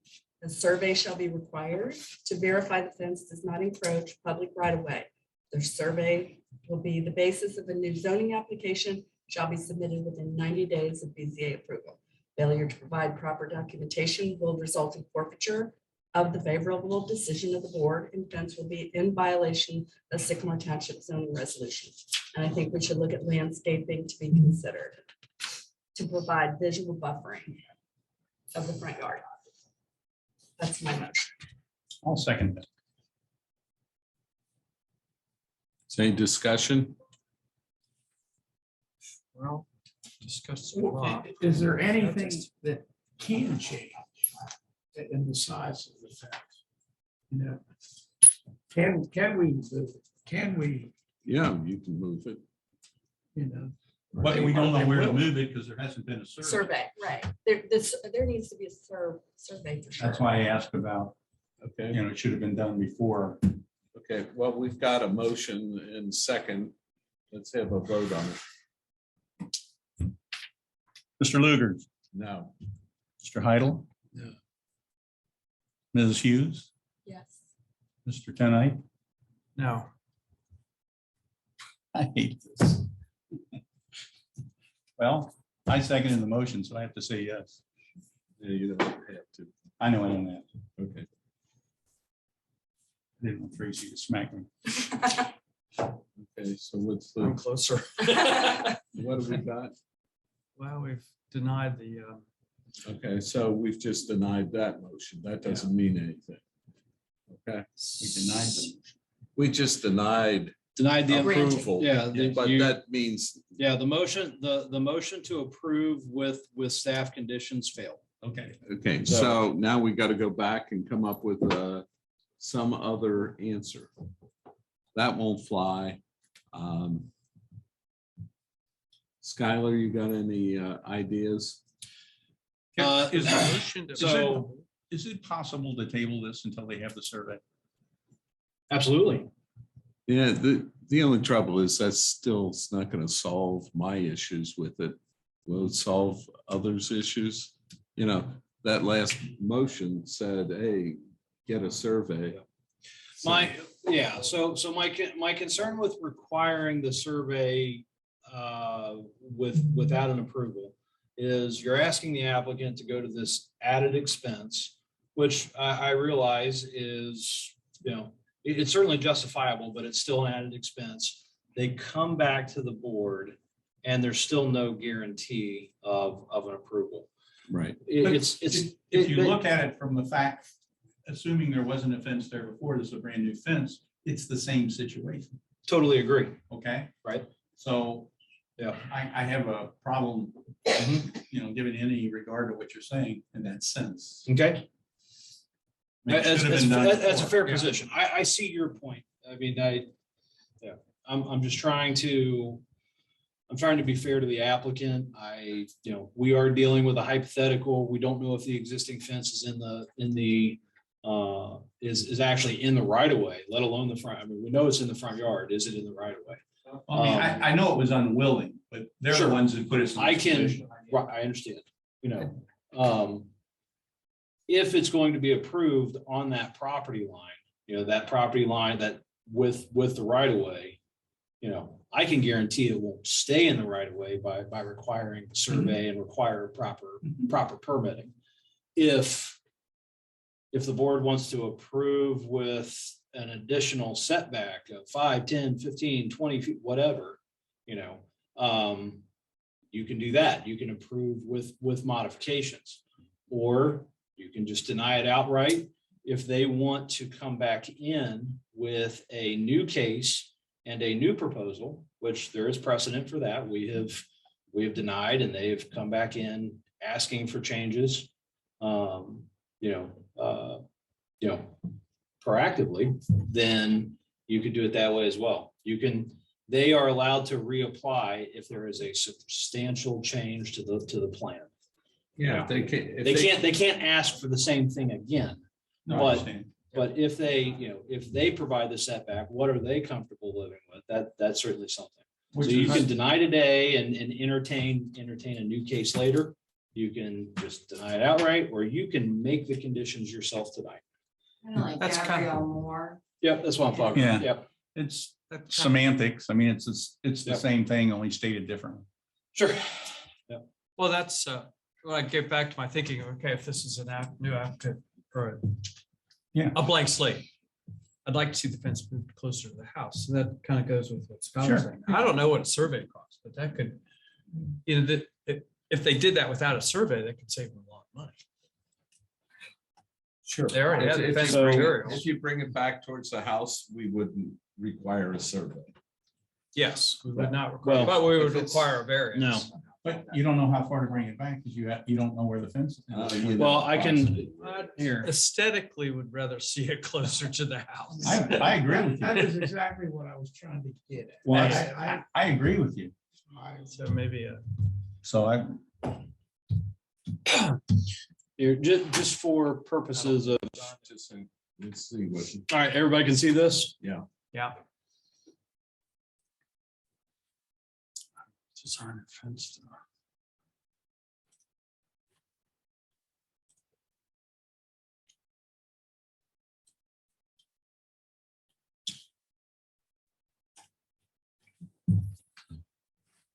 survey shall be required to verify the fence does not encroach public right of way. The survey will be the basis of a new zoning application, shall be submitted within 90 days of BZA approval. Failure to provide proper documentation will result in forfeiture of the favorable decision of the board, and fence will be in violation of Sycamore Township zoning resolution. And I think we should look at landscaping to be considered to provide visual buffering of the front yard. That's my motion. I'll second that. Is there any discussion? Well, discussed a lot. Is there anything that can change in the size of the fence? You know, can we, can we, Yeah, you can move it. you know? But we don't know where to move it because there hasn't been a survey. Survey, right. There needs to be a survey for sure. That's why I asked about, Okay. it should have been done before. Okay, well, we've got a motion and second. Let's have a vote on it. Mr. Luger, No. Mr. Heidel? No. Ms. Hughes, Yes. Mr. Tenight? No, I hate this. Well, I seconded the motion, so I have to say yes. Yeah, you don't have to. I know I don't have to. Okay. I didn't want Tracy to smack me. Okay, so what's I'm the, closer. what have we got? Well, we've denied the, Okay, so we've just denied that motion. That doesn't mean anything. Okay, We denied them. we just denied Denied the Granted. approval. Yeah, but that means, yeah, the motion to approve with staff conditions failed. Okay, okay, so now we got to go back and come up with some other answer. That won't fly. Skylar, you got any ideas? Is the motion to- So is it possible to table this until they have the survey? absolutely. Yeah, the only trouble is that's still, it's not going to solve my issues with it. Will it solve others' issues? You know, that last motion said, hey, get a survey. So- My concern with requiring the survey without an approval is you're asking the applicant to go to this added expense, which I realize is, it's certainly justifiable, but it's still an added expense. They come back to the board and there's still no guarantee of an approval. Right. If you look at it from the fact, assuming there wasn't a fence there before, this is a brand new fence, it's the same situation, Totally agree. okay? Right. So, Yeah. I have a problem, giving any regard to what you're saying in that sense. Okay. I mean, it should have been done That's a before. fair Yeah. position. I see your point. I mean, I'm just trying to, I'm trying to be fair to the applicant. We are dealing with a hypothetical. We don't know if the existing fence is is actually in the right of way, let alone the front. I mean, we know it's in the front yard. Is it in the right of way? I mean, I know it was unwilling, but they're Sure. the ones that put us. in I this can, position. right, I understand, if it's going to be approved on that property line, that property line that with the right of way, I can guarantee it won't stay in the right of way by requiring the survey and require proper permitting. If the board wants to approve with an additional setback of 5, 10, 15, 20 feet, whatever, you can do that. You can approve with modifications, or you can just deny it outright. If they want to come back in with a new case and a new proposal, which there is precedent for that, we have denied and they've come back in asking for changes, proactively, then you could do it that way as well. They are allowed to reapply if there is a substantial change to the plan. Yeah, they can't. They can't ask for the same thing again. No, I But- understand. But if they provide the setback, what are they comfortable living with? That's certainly something. So Which you is- can deny today and entertain a new case later. You can just deny it outright, or you can make the conditions yourself tonight. That's kind of- Moore. Yep, that's what I'm talking about. Yeah. Yep, It's that kind of- semantics. I mean, it's the Yep. same thing, only stated differently. sure. Well, that's, when I get back to my thinking, okay, if this is new applicant or a blank slate, I'd like to see the fence moved closer to the house. So that kind of goes with what Scott was Sure. saying. I don't know what a survey costs, but that could, if they did that without a survey, they could save them a lot of money. Sure. They already have the If fence you bring it- materials. if you bring it back towards the house, we wouldn't require a survey. Yes, we would not require, Well, but we would if it's- require a variance. But you don't know how far to bring it back because you don't know where the fence is. Well, I can, But here, Aesthetically would rather see it closer to the house. I agree with That you. is exactly what I was trying to get at. Well, I agree with you. So maybe So here, just for purposes of, Just, let's see what. all right, everybody can see this? yeah. Design a fence.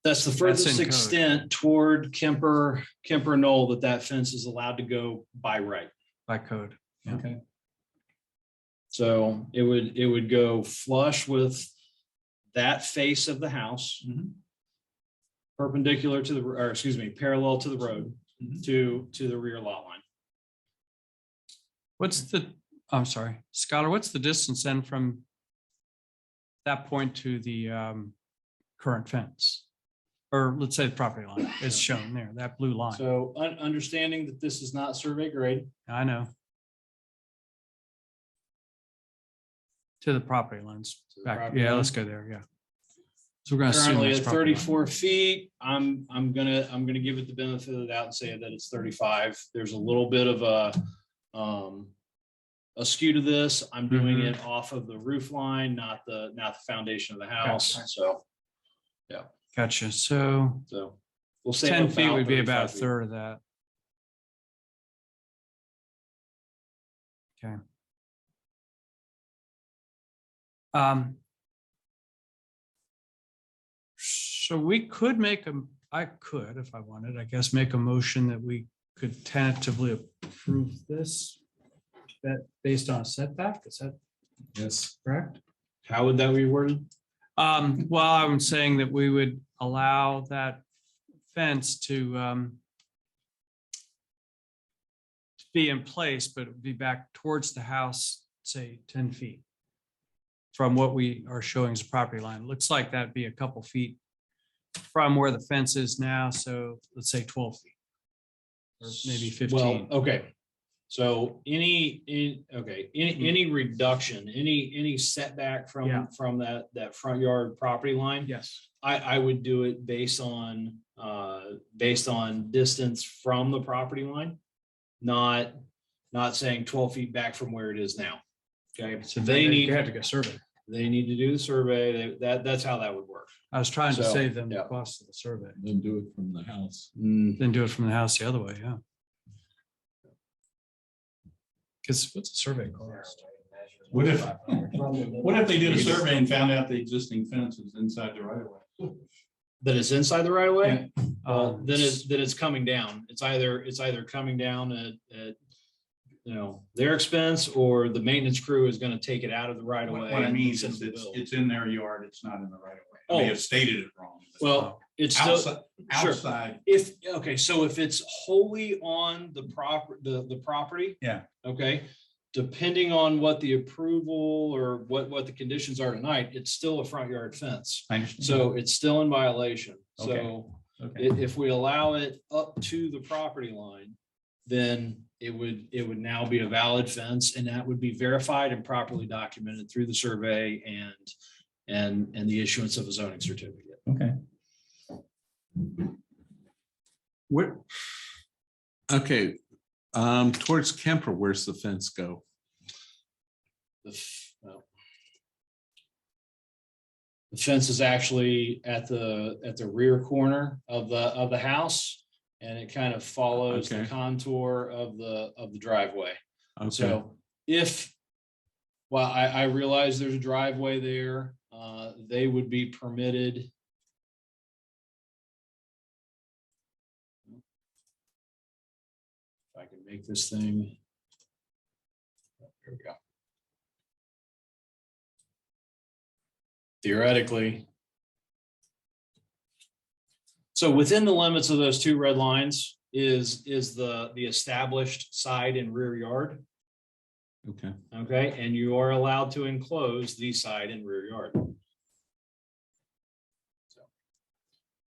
That's the That's furthest in code. extent toward Kemper Knoll that fence is allowed to go by right. By code. okay. So it would go flush with that face of the house Mhm. perpendicular to the, or excuse me, parallel to the road Mhm. to the rear lot line. What's the, I'm sorry, Skylar, what's the distance then from that point to the current fence? Or let's say the property line is shown there, that blue line. So understanding that this is not survey grade, I know. To the property lines To the back. property Yeah, line? let's go there. Yeah. So we're gonna assume currently that's at property line. 34 feet, I'm gonna give it the benefit of the doubt and say that it's 35. There's a little bit of a skew to this. I'm doing Mhm. it off of the roof line, not the foundation of the house. Gotcha. So Gotcha. So we'll say 10 feet would be 35 about a feet. third of that. Okay. So we could I could, if I wanted, I guess, make a motion that we could tentatively approve this. That based on a setback, is that Yes. correct? How would that be worded? Well, I'm saying that we would allow that fence to be in place, but it would be back towards the house, say 10 feet from what we are showing as a property line. It looks like that'd be a couple feet from where the fence is now. So let's say 12 feet. Or maybe 15. Well, okay. So any reduction, any setback Yeah. from that front yard property line, Yes. I would do it based on distance from the property line, not saying 12 feet back from where it is now. Okay, So they need to go survey. to do the survey. That's how that would work. I was trying to So, save them the yeah. cost of the survey. Then do it from the house. Then do it from the house the other way, yeah. Because what's a survey cost? What if they did a survey and found out the existing fence is inside the right of way? That it's inside the right of way. Well, Um, then it's coming down. It's either coming down at their expense, or the maintenance crew is going to take it out of the right of way. What I mean and is send it to it's Bill. in their yard, it's not in the right of way. I may Oh. have stated it wrong. Well, it's still Outside, sure. outside, So if it's wholly on the property. Yeah. Okay, depending on what the approval or what the conditions are tonight, it's still a front yard fence. I understand. So it's still in violation. So Okay. if we allow it up to the property line, then it would now be a valid fence, and that would be verified and properly documented through the survey and the issuance of a zoning certificate. Okay. Where? Okay, towards Kemper, where's the fence go? The fence is actually at the rear corner of the house, and it kind of follows the Okay. contour of the driveway. Okay, So I realize there's a driveway there, they would be permitted. If I can make this thing. Here we go. Theoretically. So within the limits of those two red lines is the established side and rear yard. okay, Okay, and you are allowed to enclose the side and rear yard. So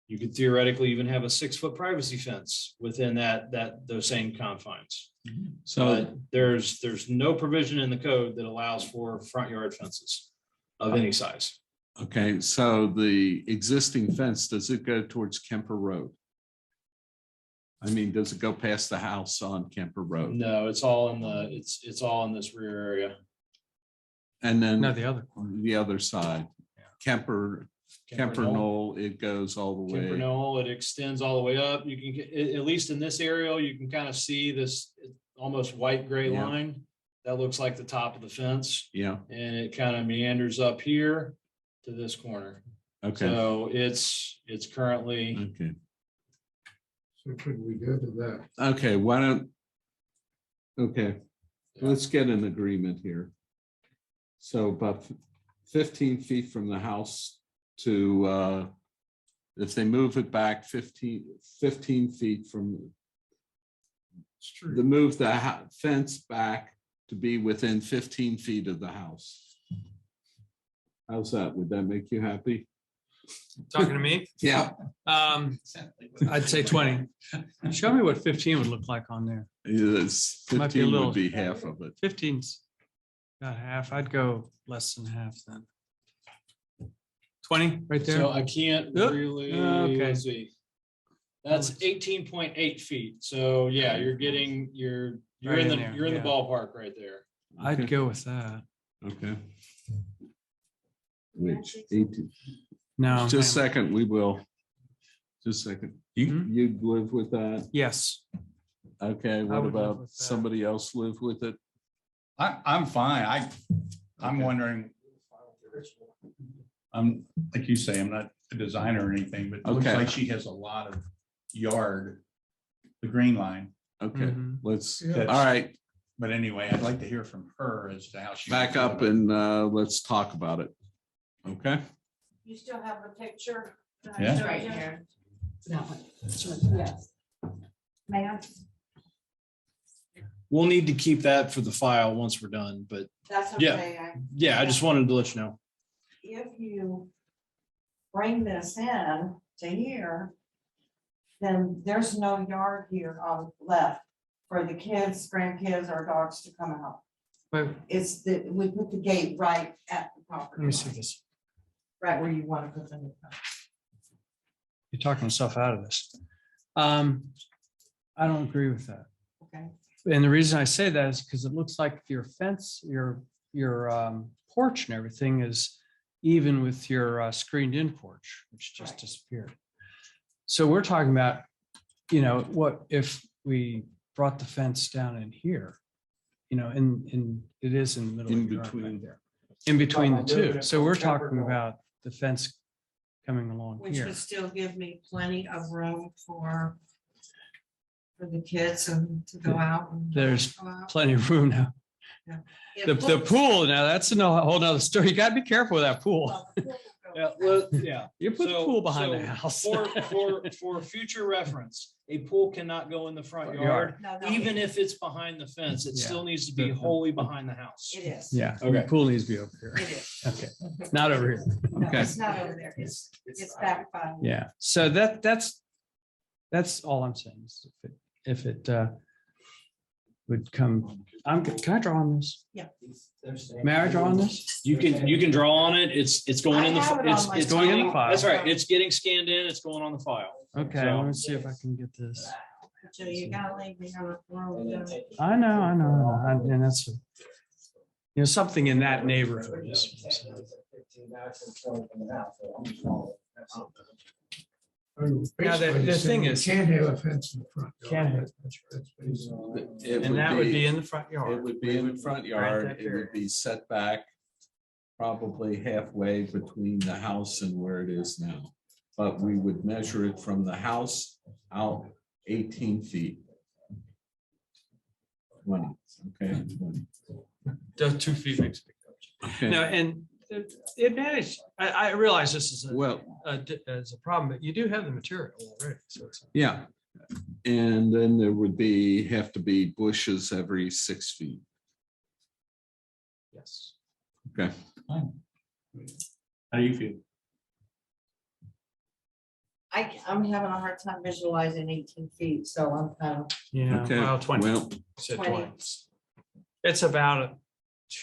you could theoretically even have a 6-foot privacy fence within those same confines. so, But there's no provision in the code that allows for front yard fences of any size. okay, so the existing fence, does it go towards Kemper Road? I mean, does it go past the house on Kemper Road? No, it's all in it's all in this rear area. And then No, the other corner. the other side, Kemper Knoll, it goes all the Kemper way. Knoll, it extends all the way up. You can get, at least in this area, you can kind of see this almost white gray Yeah. line. That looks like the top of the fence, Yeah, and it kind of meanders up here to this corner. okay, So it's currently, okay. So could we go to that? Okay, why don't, okay, let's get an agreement here. So about 15 feet from the house to, if they move it back 15 feet from move the fence back to be within 15 feet of the house. How's that? Would that make you happy? Talking to me? Yeah. I'd say 20. Show me what 15 would look like on there. Yes, Might be a 15 little- would be half of it. 15's about half. I'd go less than half then. 20 right there. So I can't Yep. really, Okay. let's see. That's 18.8 feet. So yeah, you're getting, you're Right in in the, there, you're in the yeah. ballpark right there. I'd Okay. go with that. Okay. Which 18, No. just a man. second, we will. Just a second. Mhm. You'd live with that? Yes. Okay, what would live about with that. somebody else live with it? I'm fine. I'm Okay. wondering. I'm, like you say, I'm not a designer or anything, but it looks Okay. like she has a lot of yard, the green line. Okay, Mhm. let's, Yeah. all right, But anyway, I'd like to hear from her as to how she. back would feel up about it. and let's talk about it. Okay, You still have the picture? that I Yeah. showed Right you? here. That one. Yes. Ma'am, We'll need to keep that for the file once we're done, but that's Yeah. okay. yeah, I just wanted to let you know. If you bring this in to here, then there's no yard here on left for the kids, grandkids, or dogs to come out. Wait, It's the, we put the gate right at the property. let me see line, this. Right where you want to put them. You're talking yourself out of this. I don't agree with that. Okay. And the reason I say that is because it looks like your fence, your porch and everything is even with your screened in porch, which just Right. disappeared. So we're talking about, what if we brought the fence down in here? And it is in the middle. In of the yard right between. there. In between the Talking about moving two. it So from we're Shepherd talking Knoll. about the fence coming along Which here. would still give me plenty of room for the kids and to go out. and There's go out. Plenty of room now. It The looks- pool, now that's a whole nother story. You gotta be careful with that pool. well, the pool will go Yeah, back. well, yeah. You put the So- pool behind the so house. For future reference, a pool cannot go in the front Front yard, yard. No, no, even if it's behind the fence. It Yeah. still needs to be wholly behind the house. It is. Yeah, Okay. the pool needs to be over here. It is. Okay, not over here. No, Okay. it's not over there. It's back by. Yeah, so that's all I'm saying. Is if it would come, can I draw on this? Yeah. May I draw on this? You can draw on it. It's going in the, I have it on my it's going in the getting- file. That's right. It's getting scanned in. It's going on the file. Okay, So- let me see if I can get this. So you gotta leave me on the floor. with them. I know, and that's, something in that neighborhood. Now, the thing is- Can't have a fence in the front. yard. Can't have. That's basically- It And that would be in the front It yard. would be in the front Right yard, that it would area. be set back probably halfway between the house and where it is now. But we would measure it from the house out 18 feet. 20, okay, 20. Does 2 feet makes a big difference. Okay. No, and the advantage, I realize this is Well, is a problem, but you do have the material already, so it's. yeah. And then there would have to be bushes every 6 feet. Yes. Okay, How do you feel? I'm having a hard time visualizing 18 feet, so I'm kind of. Yeah, okay, well, 20. well, Said 20. 20. It's about a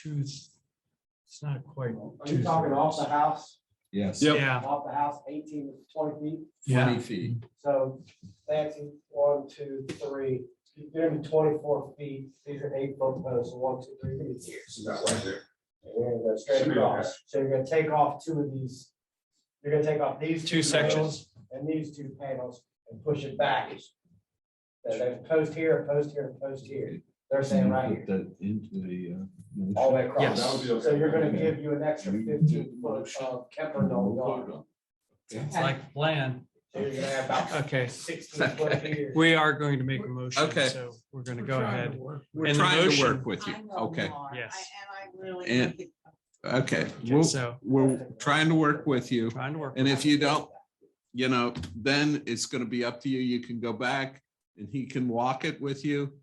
2. It's not quite. Are you talking off the house, yes. Yeah, off the house, 18 to 20 feet? 20 feet, So that's 1, 2, 3, you're gonna be 24 feet, these are 8-foot posts, 1, 2, 3, feet here. And you're gonna go straight across, so you're gonna take off 2 of these. You're gonna take off these 2 sections. panels and these 2 panels and push it back. So there's a post here, a post here, and a post here, they're saying right Put here, that into the. all the way across. Yes. So you're gonna give you an extra 15 foot of Kemper no yard. it's like plan. So you're gonna have about Okay, 16 foot here. we are going to make a motion. Okay. So we're going to go ahead. We're And the trying to motion- work with you, I know okay. you are. Yes. And I really. And- think Okay, Okay, so we're trying to work with you. trying to work. And if you don't, then it's gonna be up to you. You can go back and he can walk it with you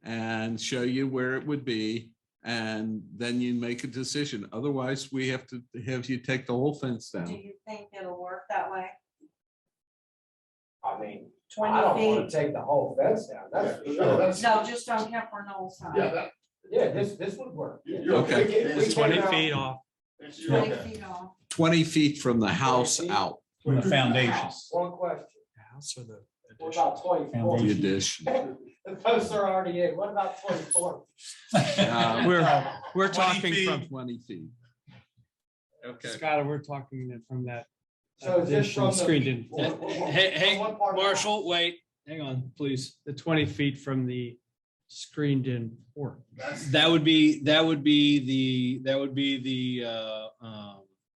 and show you where it would be. And then you make a decision. Otherwise, we have to have you take the whole fence Do down. you think it'll work that way? I mean, 20 I don't want feet? to take the whole fence down. That's for Yeah, sure. that's- No, just on Kemper Knoll side. Yeah, this would work. Okay. It's 20 feet off. 20 feet off. 20 feet from the house out, From the foundation. One question, House or the what addition? about 24? the addition. The posts are already in, what about 24? We're 20 talking feet. from, Twenty feet. Okay. Scott, we're talking that from that So is this addition from the? screened in. Hey, From what part of the house? Marshall, wait, hang on, please. The 20 feet from the screened in porch. That would be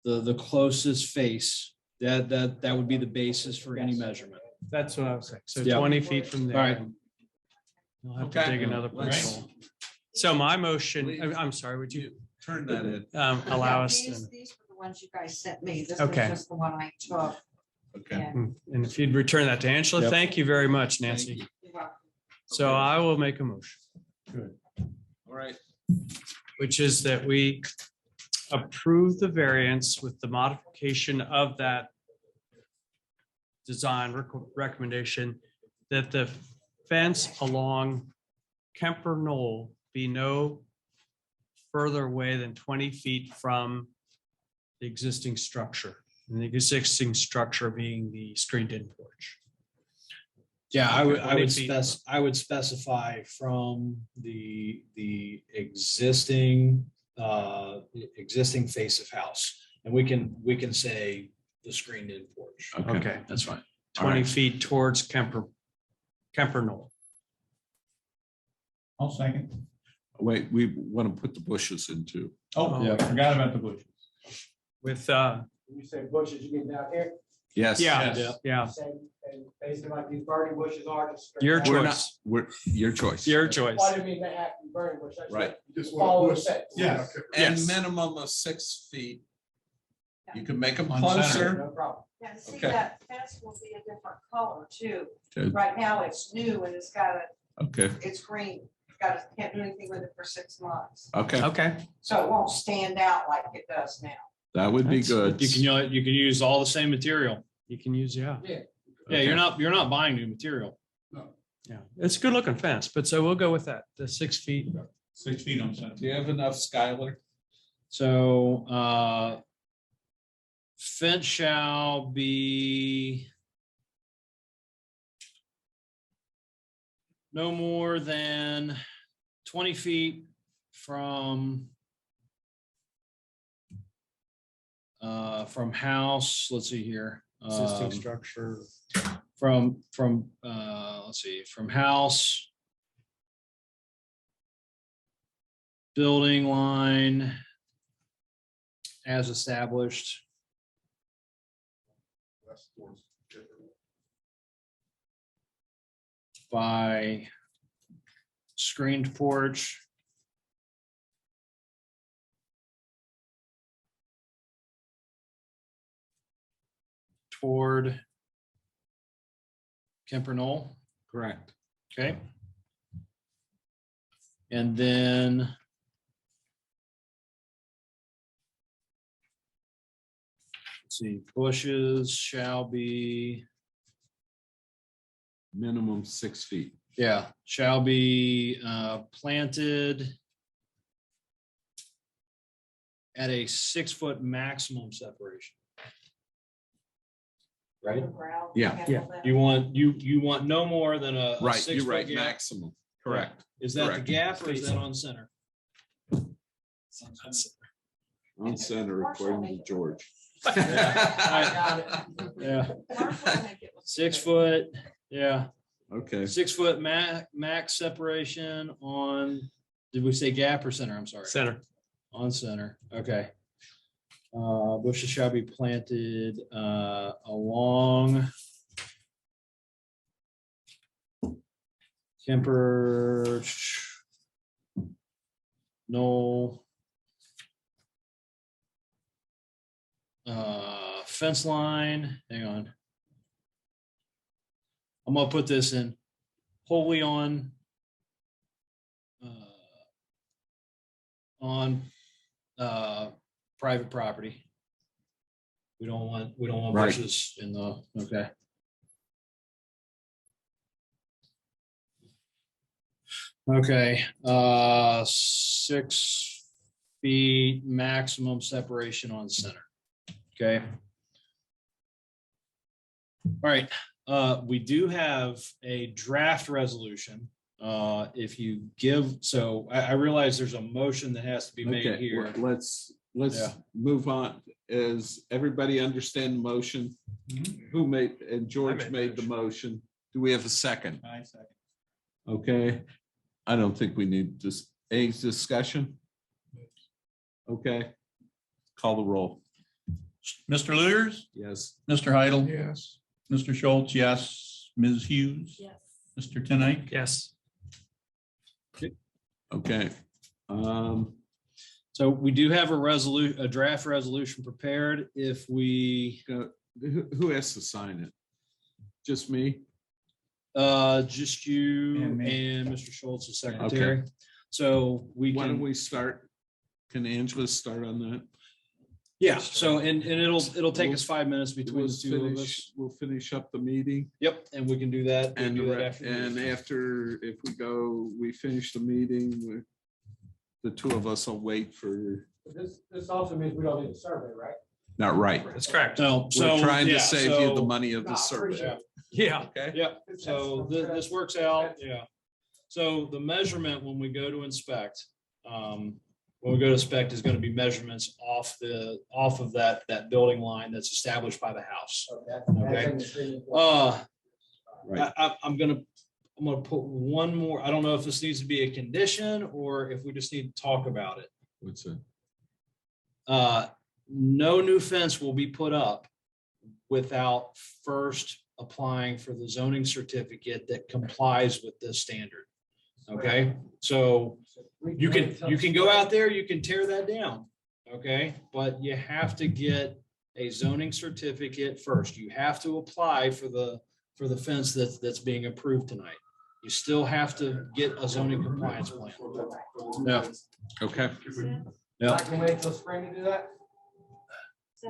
the closest face. That would be the basis for any measurement. That's what I was saying. So Yeah. 20 feet from there. All right. You'll have to Okay. dig another Let's- place. So my motion, I'm sorry, would you Turn that in. allow us These to? these were the ones you guys sent me. This was Okay. just the one I took. Okay. And And if you'd return that to Angela, Yep. thank you very much, Nancy. you. you're welcome. So I will make a motion, All right. which is that we approve the variance with the modification of that design recommendation that the fence along Kemper Knoll be no further away than 20 feet from the existing structure, and the existing structure being the screened-in porch. Yeah, I would 20 feet. I would specify from the existing face of house. And we can say the screened in porch. Okay. That's fine. 20 feet towards Kemper Knoll. I'll second. Wait, we want to put the bushes in too. Oh, Yeah. I forgot about the bushes. With, When you say bushes, you mean down here? Yes. yeah, Yes. yeah, Same, and basically like these burning bushes are just. straight your down. We're not, choice, your choice. your choice. Well, I didn't mean they have to be burning bush. I just Right. Just Follow want the to fence. Yeah. And Yes. minimum of 6 feet. You can make them On center. closer. No problem. Yeah, see, Okay. that fence will be a different color too. Good. Right now, it's new and it's got Okay, it's green. Can't do anything with it for 6 months. okay, Okay, So it won't stand out like it does now. that would be That's- good. You can use all the same material. you can use, yeah, Yeah, Okay. you're not buying new material. yeah. It's a good looking fence, but so we'll go with that, the 6 feet. 6 feet on center. Do you have enough, Skylar? So fence shall be no more than 20 feet from house, let's see here. Existing structure. From let's see, from house, building line as established. By screened porch. Toward Kemper Knoll, Correct. okay? And then let's see, bushes shall be, Minimum 6 feet. yeah, shall be planted at a 6-foot maximum separation. Right? Ground, Yeah. handle that. You want no more than a Right, 6 you're foot right, gap. maximum. Correct. Is that the correct. gap or is that on center? On center, according to George. I got it. Yeah, Mark will make it look 6 good. foot, yeah, Okay, 6 foot max separation on, did we say gap or center? I'm sorry. Center. On center, okay. Bushes shall be planted along Kemper Knoll Fence line, hang on. I'm gonna put this in wholly on private property. We don't want Right. bushes in the, okay. Okay, 6 feet maximum separation on center. Okay. All right, we do have a draft resolution. If you give, so I realize there's a motion that has to be made Okay, here. well, let's Yeah. move on. Is everybody understand the motion? Who made, and George made the made the motion. Do we have a second? I second. Okay, I don't think we need just any discussion. Okay, call the roll. Mr. Lugers, Yes. Mr. Heidel, Yes. Mr. Schultz, yes. Ms. Hughes, Yes. Mr. Tenight, Yes. Okay. So we do have a draft resolution prepared. If we, Who has to sign it? Just me? just you And me. and Mr. Schultz, the secretary. So we Why don't can, we start? Can Angela start on that? yeah, so, and it'll take us 5 minutes between the two of us. We'll finish up the meeting. Yep, and we can do that. We can And, do that after. the and meeting. after, if we finish the meeting, the two of us will wait for, This also means we don't need a survey, right? not right. That's correct. No, so. We're trying yeah, to save you the so- money of the No, survey. appreciate it. Yeah. Okay. Yep, so this works out, yeah. So the measurement, when we go to inspect, is gonna be measurements off of that building line that's established by the house. Okay. Right. I'm gonna put one more, I don't know if this needs to be a condition or if we just need to talk about it. What's it? No new fence will be put up without first applying for the zoning certificate that complies with this standard. Okay, so you can go out there, you can tear that down, okay? But you have to get a zoning certificate first. You have to apply for the fence that's being approved tonight. You still have to get a zoning compliance plan. Yeah. Okay. Yeah. I can wait till spring to do that?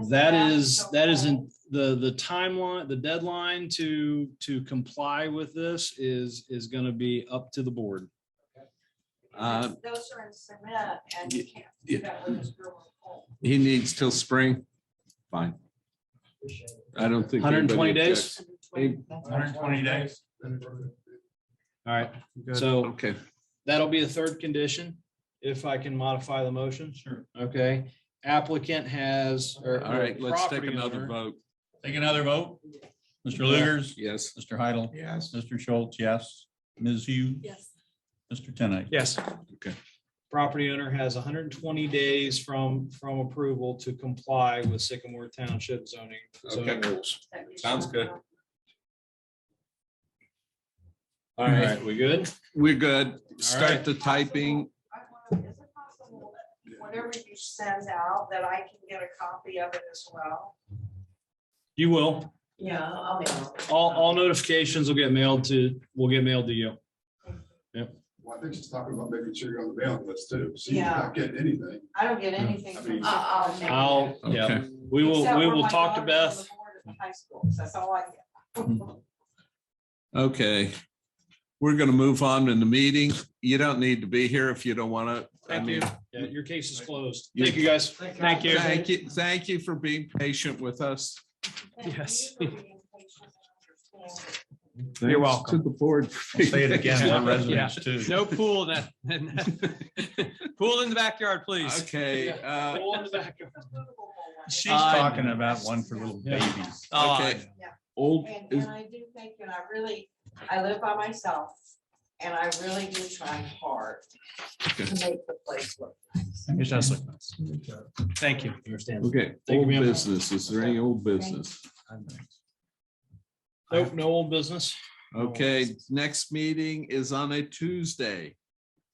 That is in the timeline, the deadline to comply with this is gonna be up to the board. Those are in cement and you can't do that with this girl. He needs till spring. Fine. I don't think. 120 anybody days? objects. 120 days. All right, so Okay, that'll be a third condition, if I can modify the motion. Sure. Okay, applicant has. or all right, let's take property another owner- vote. Take another vote. Mr. Lugers, Yes. Mr. Heidel, Yes. Mr. Schultz, yes. Ms. Hughes, Yes. Mr. Tenight. Yes. Property owner has 120 days from approval to comply with Sycamore Township zoning rules. Sounds good. All All right, right, we good? we're good. right. Start the typing. Is it possible that whatever you send out, that I can get a copy of it as well? You will. Yeah, I'll be. All notifications will get mailed to you. Well, I think she's talking about making sure you're on the mailing list too. She's Yeah. not getting anything. I don't get anything I from. mean- Yeah, Okay. we will talk to Beth. High school, that's all I get. Okay. We're gonna move on in the meeting. You don't need to be here if you don't want to. Thank you. Yeah, your case is closed. You- Thank you, guys. Thank you. Thank you for being patient with us. Yes. Thanks You're welcome. To the board. Say it again, our residents Yeah. too. No pool in pool in the backyard, please. Okay, Go on the back. She's talking about one for little babies. Oh, okay. Old, And I do think, and I live by myself, and I really do try hard to make the place look nice. it does look nice. Thank you. Understand. okay, Thank you, old ma'am. business. Is there any old business? Nope, no old business. Okay, next meeting is on a Tuesday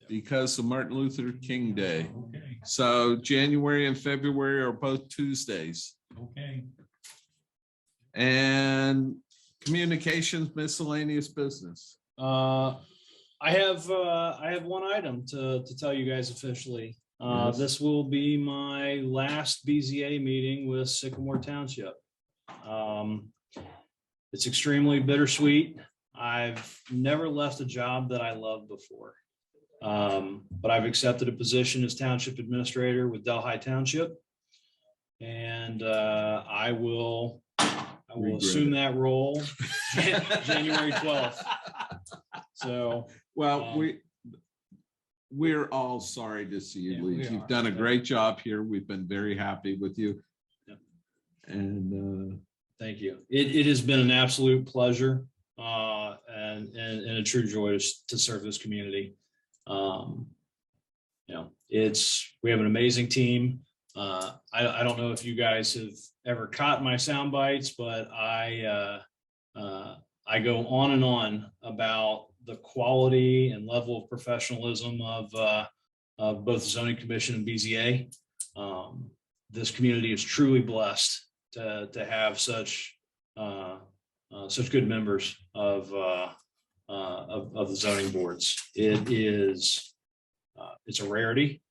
because of Martin Luther King Day. Okay. So January and February are both Tuesdays. Okay. And communications miscellaneous business. I have one item to tell you guys officially. Yes. This will be my last BZA meeting with Sycamore Township. It's extremely bittersweet. I've never left a job that I loved before. But I've accepted a position as township administrator with Delhi Township. And I will assume that role January 12th. So, Well, we're all sorry to see you Yeah, we leave. You've are. done a great job here. We've been very happy with you. Yep. And thank you. It has been an absolute pleasure and a true joy to serve this community. We have an amazing team. I don't know if you guys have ever caught my sound bites, but I go on and on about the quality and level of professionalism of both the zoning commission and BZA. This community is truly blessed to have such good members of the zoning boards. It's a rarity.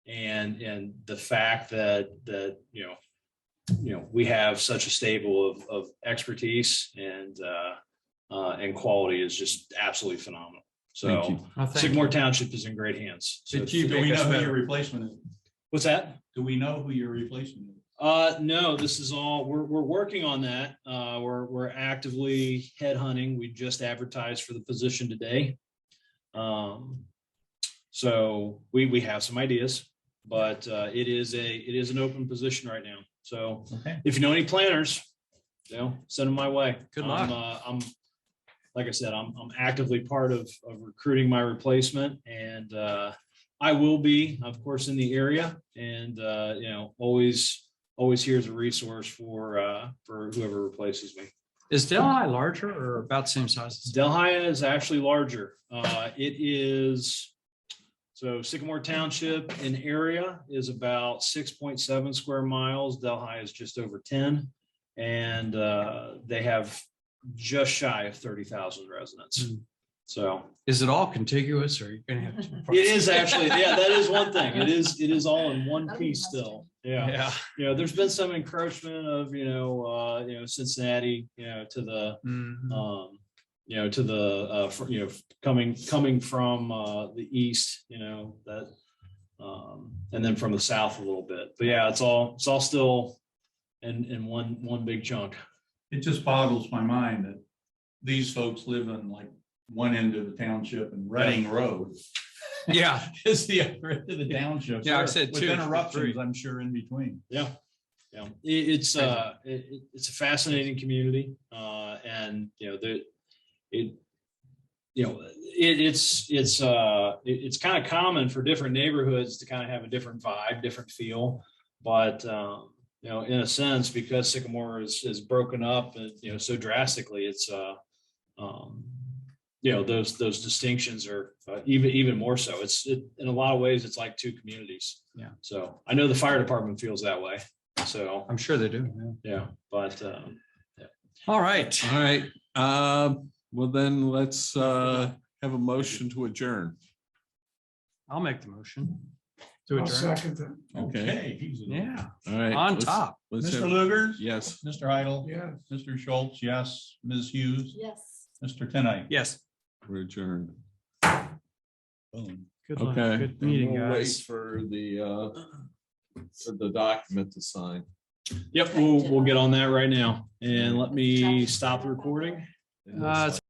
And the fact that we have such a stable of expertise and quality is just absolutely phenomenal. Thank So you. Oh, thank Sycamore you. Township is in great hands. So Did you Do we make us know who better? your replacement is? what's that? Do we know who your replacement is? No, this is all, we're working on that. We're actively headhunting. We just advertised for the position today. So we have some ideas, but it is an open position right now. So Okay. if you know any planners, send them my way. Good luck. I'm like I said, I'm actively part of recruiting my replacement, and I will be, of course, in the area, and always here as a resource for whoever replaces me. Is Delhi larger or about the same size? as- Delhi is actually larger. It is, so Sycamore Township in area is about 6.7 square miles. Delhi is just over 10. And they have just shy of 30,000 residents. So Is it all contiguous or are you gonna have? it is actually, yeah, that is one thing. It is all in one piece still. Yeah. Yeah. There's been some encroachment of, Cincinnati, to the, Mhm. coming from the east, that, and then from the south a little bit. But yeah, it's all still in one big chunk. It just boggles my mind that these folks live on like one end of the township and Reading Road Yeah. is the other end of the township. Yeah, I said With two, interruptions, three. I'm sure in between. Yeah. It's a fascinating community. And it's kind of common for different neighborhoods to kind of have a different vibe, different feel. But in a sense, because Sycamore is broken up so drastically, it's those distinctions are even more so. In a lot of ways, it's like two communities. Yeah. So I know the fire department feels that way. So I'm sure they do. yeah, but All right. All right. Well, then let's have a motion to adjourn. I'll make the motion to I'll adjourn. second that. Okay. Yeah. All right. On let's- top. let's Mr. have- Lugers? Yes. Mr. Heidel? Yes. Mr. Schultz, yes. Ms. Hughes? Yes. Mr. Tenight? Yes. We're adjourned. Boom. Good luck. Okay. Good and meeting, we'll wait guys. for the document to sign. yep, we'll get on that right now. And let me stop the recording. It's